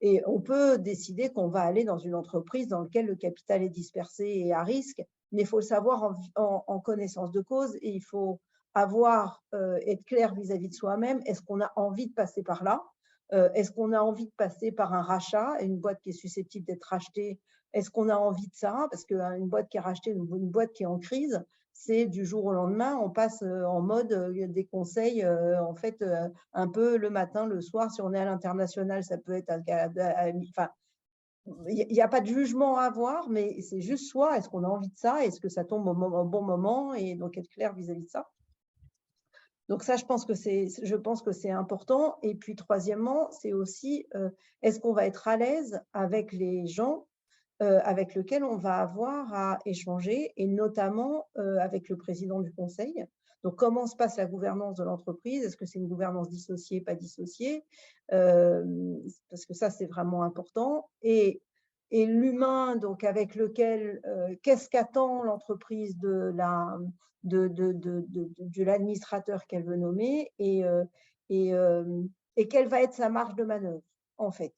Et on peut décider qu'on va aller dans une entreprise dans laquelle le capital est dispersé et à risque, mais il faut le savoir en connaissance de cause et il faut être clair vis-à-vis de soi-même. Est-ce qu'on a envie de passer par là? Est-ce qu'on a envie de passer par un rachat, une boîte qui est susceptible d'être rachetée? Est-ce qu'on a envie de ça? Parce qu'une boîte qui est rachetée, une boîte qui est en crise, c'est du jour au lendemain, on passe en mode des conseils, en fait, un peu le matin, le soir. Si on est à l'international, ça peut être enfin, il n'y a pas de jugement à avoir, mais c'est juste soi. Est-ce qu'on a envie de ça? Est-ce que ça tombe au bon moment? Et donc, être clair vis-à-vis de ça. Donc ça, je pense que c'est important. Et puis, troisièmement, c'est aussi, est-ce qu'on va être à l'aise avec les gens avec lesquels on va avoir à échanger, et notamment avec le président du conseil. Donc, comment se passe la gouvernance de l'entreprise? Est-ce que c'est une gouvernance dissociée, pas dissociée? Parce que ça, c'est vraiment important. Et l'humain, donc avec lequel, qu'est-ce qu'attend l'entreprise de l'administrateur qu'elle veut nommer, et quelle va être sa marge de manœuvre, en fait.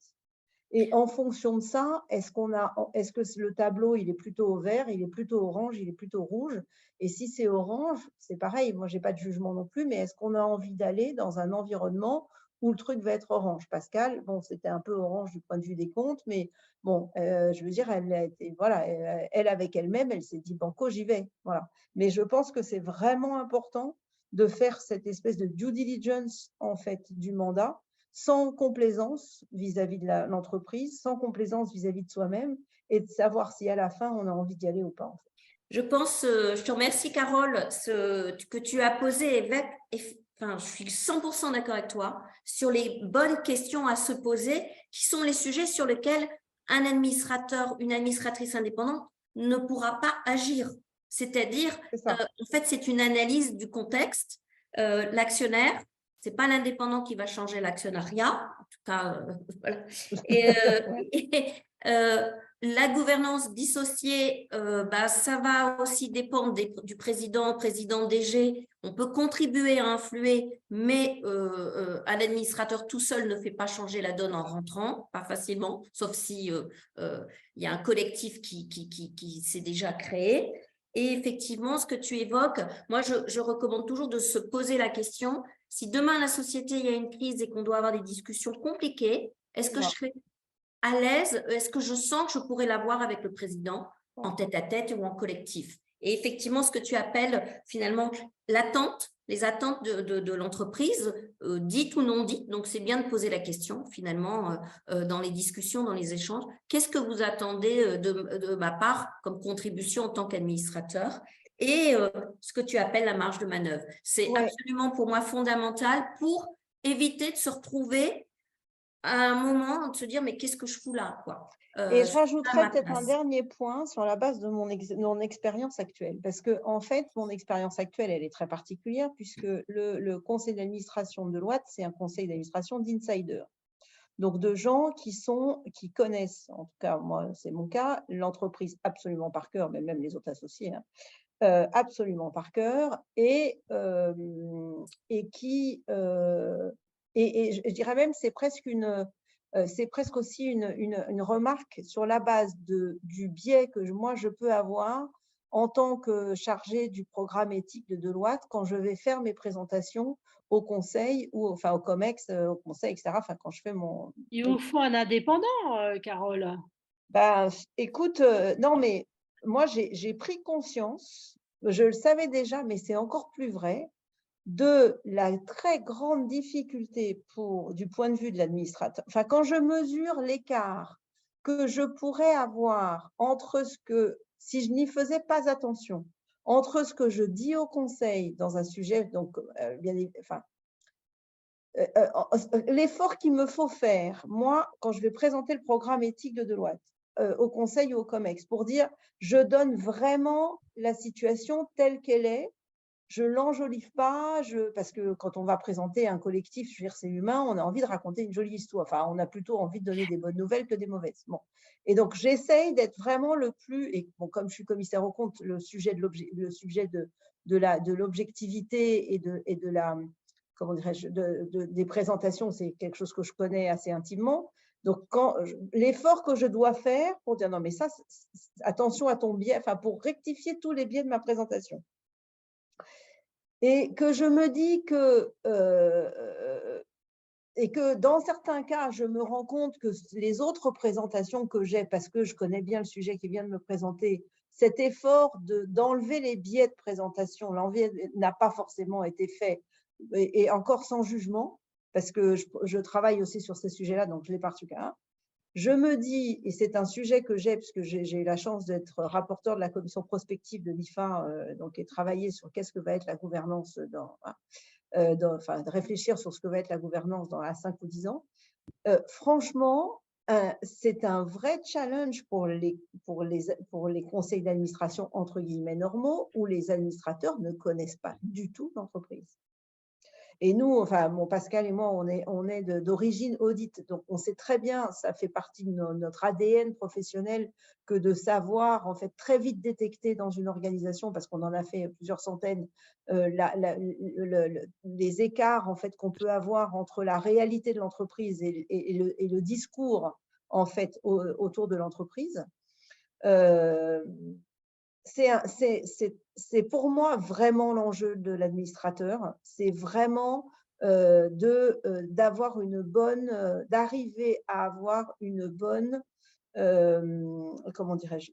Et en fonction de ça, est-ce que le tableau, il est plutôt au vert, il est plutôt orange, il est plutôt rouge? Et si c'est orange, c'est pareil, moi, j'ai pas de jugement non plus, mais est-ce qu'on a envie d'aller dans un environnement où le truc va être orange? Pascal, bon, c'était un peu orange du point de vue des comptes, mais bon, je veux dire, elle a été, voilà, elle avec elle-même, elle s'est dit, banco, j'y vais. Voilà. Mais je pense que c'est vraiment important de faire cette espèce de due diligence, en fait, du mandat, sans complaisance vis-à-vis de l'entreprise, sans complaisance vis-à-vis de soi-même, et de savoir si à la fin, on a envie d'y aller ou pas. En fait. Je pense, je te remercie Carole, que tu as posé, enfin, je suis 100% d'accord avec toi, sur les bonnes questions à se poser, qui sont les sujets sur lesquels un administrateur, une administratrice indépendante ne pourra pas agir. C'est-à-dire, en fait, c'est une analyse du contexte. L'actionnaire, c'est pas l'indépendant qui va changer l'actionnariat, en tout cas, voilà. La gouvernance dissociée, ça va aussi dépendre du président DG. On peut contribuer à influer, mais un administrateur tout seul ne fait pas changer la donne en rentrant, pas facilement, sauf si il y a un collectif qui s'est déjà créé. Et effectivement, ce que tu évoques, moi, je recommande toujours de se poser la question, si demain, la société, il y a une crise et qu'on doit avoir des discussions compliquées, est-ce que je serai à l'aise, est-ce que je sens que je pourrais l'avoir avec le président en tête-à-tête ou en collectif? Et effectivement, ce que tu appelles finalement l'attente, les attentes de l'entreprise, dites ou non dites. Donc, c'est bien de poser la question finalement dans les discussions, dans les échanges. Qu'est-ce que vous attendez de ma part comme contribution en tant qu'administrateur? Et ce que tu appelles la marge de manœuvre. C'est absolument pour moi fondamental pour éviter de se retrouver à un moment de se dire mais qu'est-ce que je fous là quoi. Et je rajouterais peut-être un dernier point sur la base de mon expérience actuelle, parce que en fait mon expérience actuelle elle est très particulière puisque le conseil d'administration de Deloitte c'est un conseil d'administration d'insiders, donc de gens qui connaissent, en tout cas moi c'est mon cas, l'entreprise absolument par cœur, mais même les autres associés, absolument par cœur, et qui et je dirais même c'est presque aussi une remarque sur la base du biais que moi je peux avoir en tant que chargée du programme éthique de Deloitte quand je vais faire mes présentations au conseil ou enfin au COMEX, au conseil, etc. Enfin quand je fais mon. Il vous faut un indépendant, Carole. Ben, écoute, non mais moi j'ai pris conscience, je le savais déjà, mais c'est encore plus vrai, de la très grande difficulté du point de vue de l'administrateur. Enfin, quand je mesure l'écart que je pourrais avoir entre si je n'y faisais pas attention, entre ce que je dis au conseil dans un sujet, donc l'effort qu'il me faut faire, moi, quand je vais présenter le programme éthique de Deloitte au conseil ou au COMEX, pour dire je donne vraiment la situation telle qu'elle est, je ne l'enjolive pas, parce que quand on va présenter un collectif, je veux dire, c'est humain, on a envie de raconter une jolie histoire. Enfin, on a plutôt envie de donner des bonnes nouvelles que des mauvaises. Bon. Et donc, j'essaye d'être vraiment le plus, et bon, comme je suis commissaire aux comptes, le sujet de l'objectivité et de la, comment dirais-je, des présentations, c'est quelque chose que je connais assez intimement. Donc, l'effort que je dois faire pour dire non, mais ça, attention à ton biais, enfin, pour rectifier tous les biais de ma présentation. Et que je me dis et que dans certains cas, je me rends compte que les autres présentations que j'ai, parce que je connais bien le sujet qui vient de me présenter, cet effort d'enlever les biais de présentation, l'envie n'a pas forcément été fait, et encore sans jugement, parce que je travaille aussi sur ces sujets-là, donc je l'ai par cas. Je me dis, et c'est un sujet que j'ai, puisque j'ai eu la chance d'être rapporteur de la commission prospective de l'IFA, donc et travailler sur qu'est-ce que va être la gouvernance, enfin de réfléchir sur ce que va être la gouvernance dans 5 ou 10 ans. Franchement, c'est un vrai challenge pour les conseils d'administration entre guillemets normaux, où les administrateurs ne connaissent pas du tout l'entreprise. Et nous, enfin, Pascal et moi, on est d'origine audit, donc on sait très bien, ça fait partie de notre ADN professionnel, que de savoir en fait très vite détecter dans une organisation, parce qu'on en a fait plusieurs centaines, les écarts en fait qu'on peut avoir entre la réalité de l'entreprise et le discours en fait, autour de l'entreprise. C'est pour moi vraiment l'enjeu de l'administrateur. C'est vraiment d'avoir une bonne, d'arriver à avoir une bonne, comment dirais-je,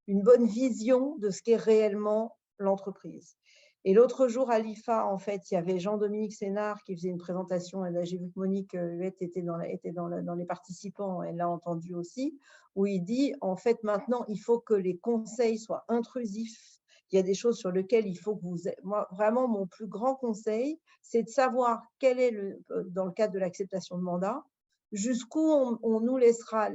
une bonne vision de ce qu'est réellement l'entreprise. Et l'autre jour à l'IFA, en fait, il y avait Jean-Dominique Sénard qui faisait une présentation, et là j'ai vu que Monique Huette était dans les participants, elle l'a entendu aussi, où il dit, en fait, maintenant, il faut que les conseils soient intrusifs. Il y a des choses sur lesquelles il faut que vous… Moi, vraiment, mon plus grand conseil, c'est de savoir quel est, dans le cadre de l'acceptation de mandat, jusqu'où on nous laissera,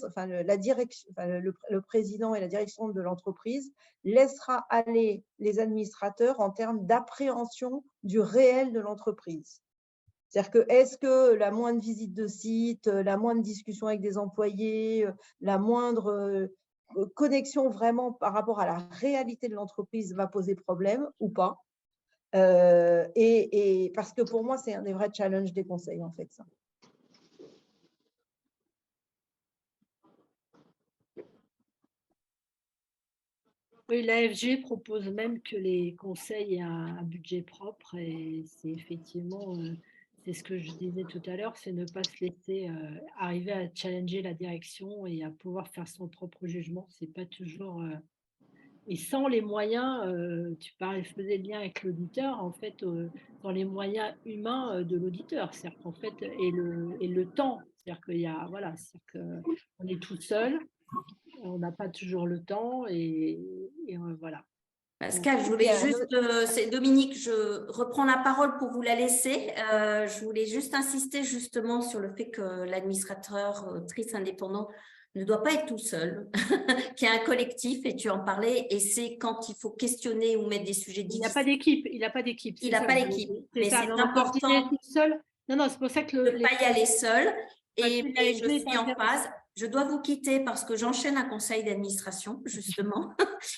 enfin, la direction, enfin, le président et la direction de l'entreprise laissera aller les administrateurs en termes d'appréhension du réel de l'entreprise. C'est-à-dire que est-ce que la moindre visite de site, la moindre discussion avec des employés, la moindre connexion vraiment par rapport à la réalité de l'entreprise va poser problème ou pas? Et parce que pour moi, c'est un des vrais challenges des conseils, en fait, ça. Oui, l'AFG propose même que les conseils aient un budget propre et c'est effectivement, c'est ce que je disais tout à l'heure, c'est ne pas se laisser arriver à challenger la direction et à pouvoir faire son propre jugement. C'est pas toujours… et sans les moyens, tu faisais le lien avec l'auditeur, en fait, dans les moyens humains de l'auditeur, c'est-à-dire qu'en fait, et le temps, c'est-à-dire qu'il y a, voilà, c'est-à-dire qu'on est tout seul, on n'a pas toujours le temps et voilà. Pascal, je voulais juste, c'est Dominique, je reprends la parole pour vous la laisser. Je voulais juste insister justement sur le fait que l'administrateur triste indépendant ne doit pas être tout seul, qu'il y a un collectif, et tu en parlais, et c'est quand il faut questionner ou mettre des sujets difficiles. Il n'a pas d'équipe, il n'a pas d'équipe. Il n'a pas d'équipe, mais c'est important tout seul. Non, c'est pour ça que de ne pas y aller seul. Et mais je suis en phase. Je dois vous quitter parce que j'enchaîne un conseil d'administration, justement.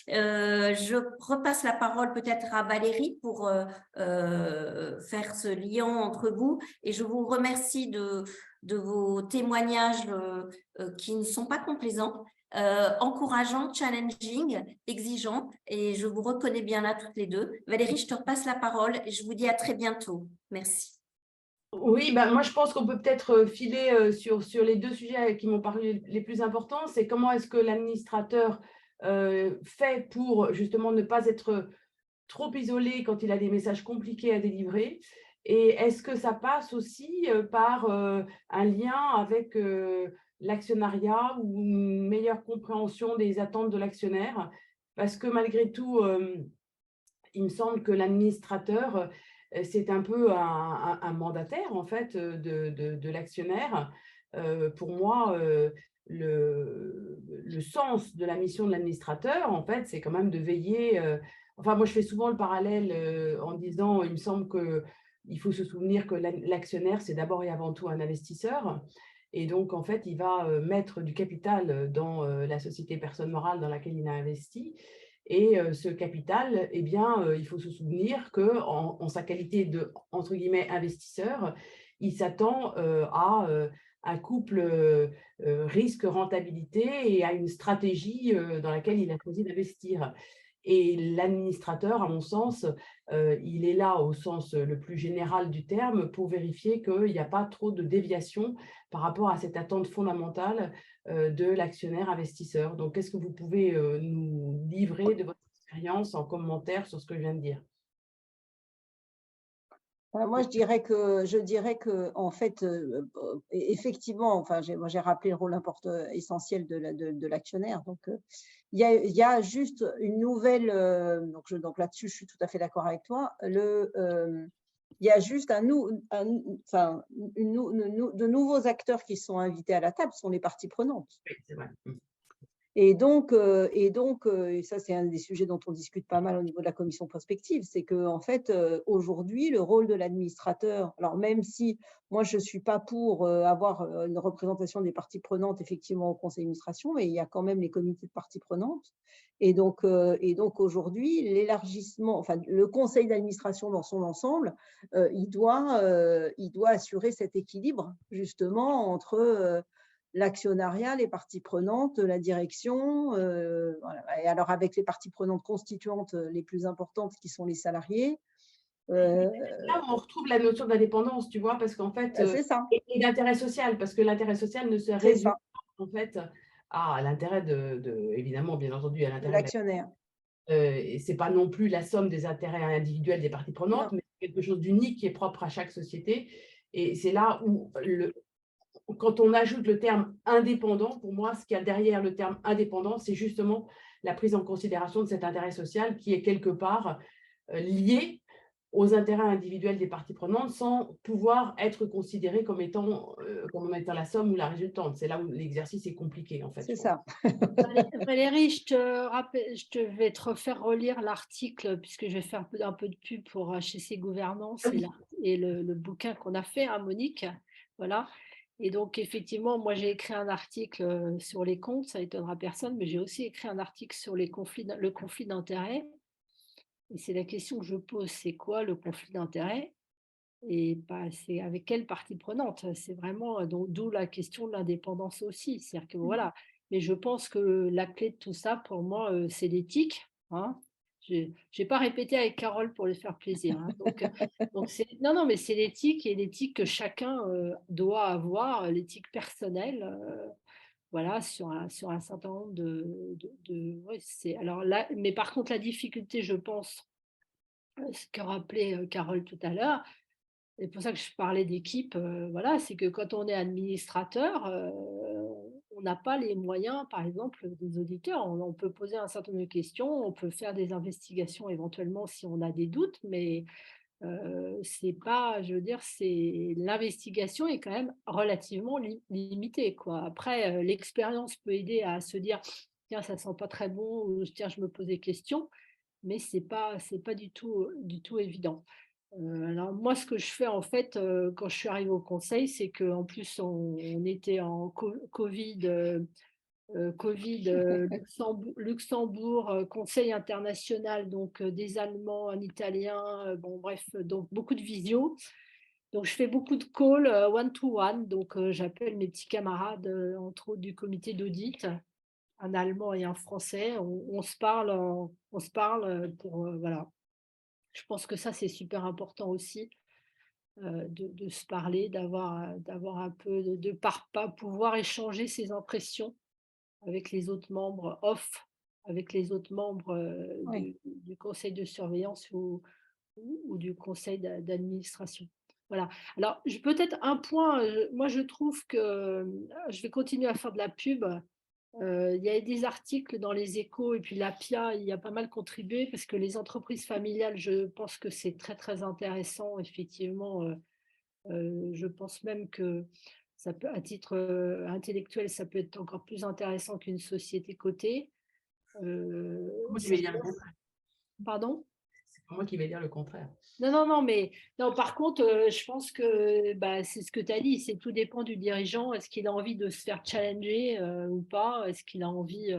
Je repasse la parole peut-être à Valérie pour faire ce lien entre vous. Et je vous remercie de vos témoignages qui ne sont pas complaisants, encourageants, challenging, exigeants. Et je vous reconnais bien là toutes les deux. Valérie, je te repasse la parole et je vous dis à très bientôt. Merci. Oui, moi je pense qu'on peut peut-être filer sur les deux sujets qui m'ont paru les plus importants. C'est comment est-ce que l'administrateur fait pour justement ne pas être trop isolé quand il a des messages compliqués à délivrer. Et est-ce que ça passe aussi par un lien avec l'actionnariat ou une meilleure compréhension des attentes de l'actionnaire? Parce que malgré tout, il me semble que l'administrateur, c'est un peu un mandataire en fait de l'actionnaire. Pour moi, le sens de la mission de l'administrateur, en fait, c'est quand même de veiller. Enfin, moi, je fais souvent le parallèle en disant, il me semble qu'il faut se souvenir que l'actionnaire, c'est d'abord et avant tout un investisseur. Et donc, en fait, il va mettre du capital dans la société personne morale dans laquelle il a investi. Et ce capital, eh bien, il faut se souvenir qu'en sa qualité de, entre guillemets, investisseur, il s'attend à un couple risque-rentabilité et à une stratégie dans laquelle il a choisi d'investir. Et l'administrateur, à mon sens, il est là au sens le plus général du terme pour vérifier qu'il n'y a pas trop de déviation par rapport à cette attente fondamentale de l'actionnaire investisseur. Donc, qu'est-ce que vous pouvez nous livrer de votre expérience en commentaire sur ce que je viens de dire? Moi, je dirais que en fait, effectivement, enfin, moi, j'ai rappelé le rôle essentiel de l'actionnaire. Donc, il y a juste une nouvelle. Donc là-dessus, je suis tout à fait d'accord avec toi. Il y a juste de nouveaux acteurs qui sont invités à la table, sont les parties prenantes. Oui, c'est vrai. Et donc, ça, c'est un des sujets dont on discute pas mal au niveau de la commission prospective, c'est qu'en fait, aujourd'hui, le rôle de l'administrateur, alors même si moi, je ne suis pas pour avoir une représentation des parties prenantes, effectivement, au conseil d'administration, mais il y a quand même les comités de parties prenantes. Et donc aujourd'hui, l'élargissement, enfin, le conseil d'administration dans son ensemble, il doit assurer cet équilibre, justement, entre… l'actionnariat, les parties prenantes, la direction. Voilà. Et alors, avec les parties prenantes constituantes les plus importantes, qui sont les salariés. Là, on retrouve la notion d'indépendance, tu vois, parce qu'en fait, C'est ça. et d'intérêt social, parce que l'intérêt social ne se C'est résume ça, pas, en fait, à l'intérêt évidemment, bien entendu, à de l'intérêt l'actionnaire. et ce n'est pas non plus la somme des intérêts individuels des parties prenantes, Non. mais quelque chose d'unique qui est propre à chaque société. Et c'est là où, quand on ajoute le terme indépendant, pour moi, ce qu'il y a derrière le terme indépendant, c'est justement la prise en considération de cet intérêt social qui est quelque part lié aux intérêts individuels des parties prenantes sans pouvoir être considéré comme étant la somme ou la résultante. C'est là où l'exercice est compliqué, en fait. C'est ça. Valérie, je vais te refaire relire l'article, puisque je vais faire un peu de pub pour HEC Gouvernance et le bouquin qu'on a fait, hein, Monique. Voilà. Et donc, effectivement, moi, j'ai écrit un article sur les comptes, ça étonnera personne, mais j'ai aussi écrit un article sur le conflit d'intérêts. Et c'est la question que je pose, c'est quoi le conflit d'intérêts? Et c'est avec quelle partie prenante? C'est vraiment d'où la question de l'indépendance aussi. C'est-à-dire que voilà. Mais je pense que la clé de tout ça, pour moi, c'est l'éthique. Hein. Je n'ai pas répété avec Carole pour lui faire plaisir. Hein. Donc non, mais c'est l'éthique et l'éthique que chacun doit avoir, l'éthique personnelle. Voilà, sur un certain nombre alors là, mais par contre, la difficulté, je pense, ce que rappelait Carole tout à l'heure, c'est pour ça que je parlais d'équipe, voilà, c'est que quand on est administrateur, on n'a pas les moyens, par exemple, des auditeurs. On peut poser un certain nombre de questions, on peut faire des investigations éventuellement si on a des doutes, mais c'est pas, je veux dire, l'investigation est quand même relativement limitée, quoi. Après, l'expérience peut aider à se dire, tiens, ça sent pas très bon, ou tiens, je me pose des questions, mais c'est pas du tout évident. Alors moi, ce que je fais en fait, quand je suis arrivée au conseil, c'est qu'en plus on était en Covid, Luxembourg, Conseil international, donc des Allemands, un Italien, bon bref, donc beaucoup de visio. Donc je fais beaucoup de calls one-to-one, donc j'appelle mes petits camarades, entre autres du comité d'audit, un Allemand et un Français. On se parle, pour voilà. Je pense que ça c'est super important aussi. De se parler, d'avoir un peu pas pouvoir échanger ses impressions avec les autres membres avec les autres membres Oui. du conseil de surveillance ou du conseil d'administration. Voilà. Alors, peut-être un point, moi je trouve que je vais continuer à faire de la pub. Il y a des articles dans les Échos et puis l'APIA, il y a pas mal contribué parce que les entreprises familiales, je pense que c'est très, très intéressant, effectivement. Je pense même que ça peut, à titre intellectuel, ça peut être encore plus intéressant qu'une société cotée. Moi qui vais dire le contraire. Pardon? C'est pas moi qui vais dire le contraire. Non, mais non, par contre, je pense que c'est ce que tu as dit, c'est tout dépend du dirigeant. Est-ce qu'il a envie de se faire challenger ou pas? Est-ce qu'il a envie,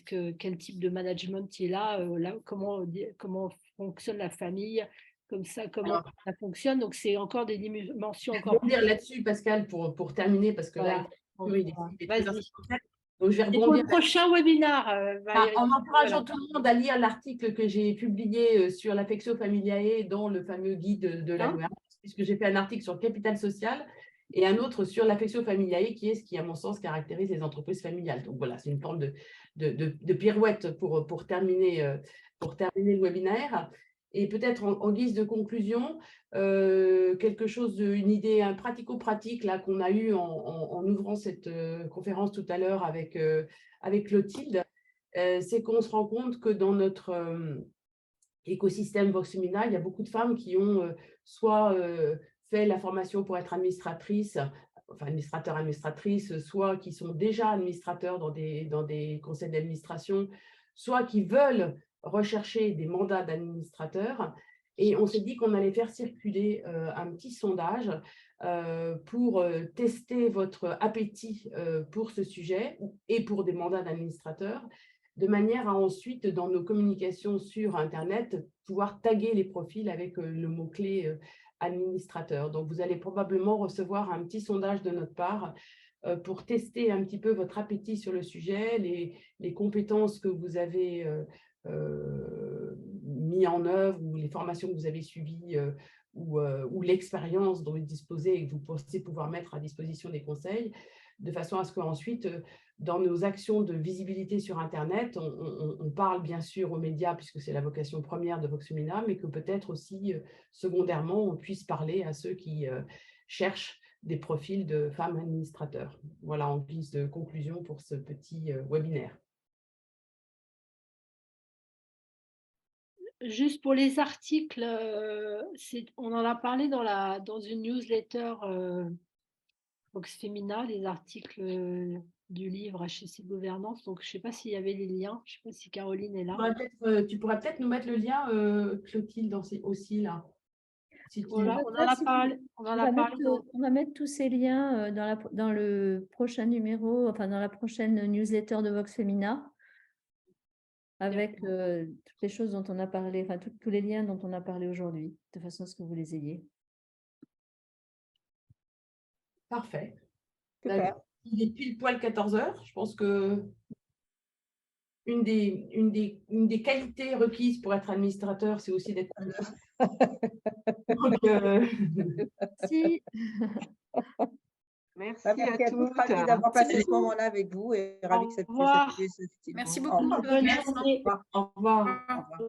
quel type de management il a, là, comment fonctionne la famille, comme ça, comment Alors, ça fonctionne. Donc, c'est encore des dimensions je encore vais rebondir là-dessus, Pascal, pour terminer, parce que là, voilà. il est Vas-y. 13h57. Donc, je vais Et pour rebondir le prochain webinaire, Valérie. en encourageant Voilà. tout le monde à lire l'article que j'ai publié sur l'Affectio Familiae dans le fameux guide de la Hein? gouvernance, puisque j'ai fait un article sur le capital social et un autre sur l'Affectio Familiae, qui est ce qui, à mon sens, caractérise les entreprises familiales. Donc voilà, c'est une forme de pirouette pour terminer le webinaire. Et peut-être en guise de conclusion, une idée pratico-pratique là qu'on a eue en ouvrant cette conférence tout à l'heure avec Clotilde, c'est qu'on se rend compte que dans notre écosystème Vox Humana, il y a beaucoup de femmes qui ont soit fait la formation pour être administratrice, enfin administrateur, administratrice, soit qui sont déjà administrateurs dans des conseils d'administration, soit qui veulent rechercher des mandats d'administrateurs. Et on s'est dit qu'on allait faire circuler un petit sondage pour tester votre appétit pour ce sujet et pour des mandats d'administrateurs, de manière à ensuite, dans nos communications sur Internet, pouvoir taguer les profils avec le mot-clé administrateur. Donc, vous allez probablement recevoir un petit sondage de notre part pour tester un petit peu votre appétit sur le sujet, les compétences que vous avez mis en œuvre ou les formations que vous avez suivies ou l'expérience dont vous disposez et que vous pensez pouvoir mettre à disposition des conseils, de façon à ce qu'ensuite, dans nos actions de visibilité sur Internet, on parle bien sûr aux médias, puisque c'est la vocation première de Vox Femina, mais que peut-être aussi, secondairement, on puisse parler à ceux qui cherchent des profils de femmes administrateurs. Voilà, en guise de conclusion pour ce petit webinaire. Juste pour les articles, on en a parlé dans une newsletter Vox Femina, les articles du livre HEC Gouvernance. Donc, je ne sais pas s'il y avait les liens. Je ne sais pas si Caroline est là. Tu pourrais peut-être nous mettre le lien, Clotilde, aussi là. Si Voilà, tu... on en a parlé. On va mettre tous ces liens dans le prochain numéro, enfin dans la prochaine newsletter de Vox Femina, avec toutes les choses dont on a parlé, enfin tous les liens dont on a parlé aujourd'hui, de façon à ce que vous les ayez. Parfait. Super. Il est pile poil 14 heures. Je pense que une des qualités requises pour être administrateur, c'est aussi d'être à l'heure. Donc, Si. merci Merci à à tous, toutes. ravi d'avoir passé ce moment-là avec vous et ravi que cette revoir. idée se stime. Merci Au beaucoup. revoir. Bonne journée. Au revoir. Au revoir.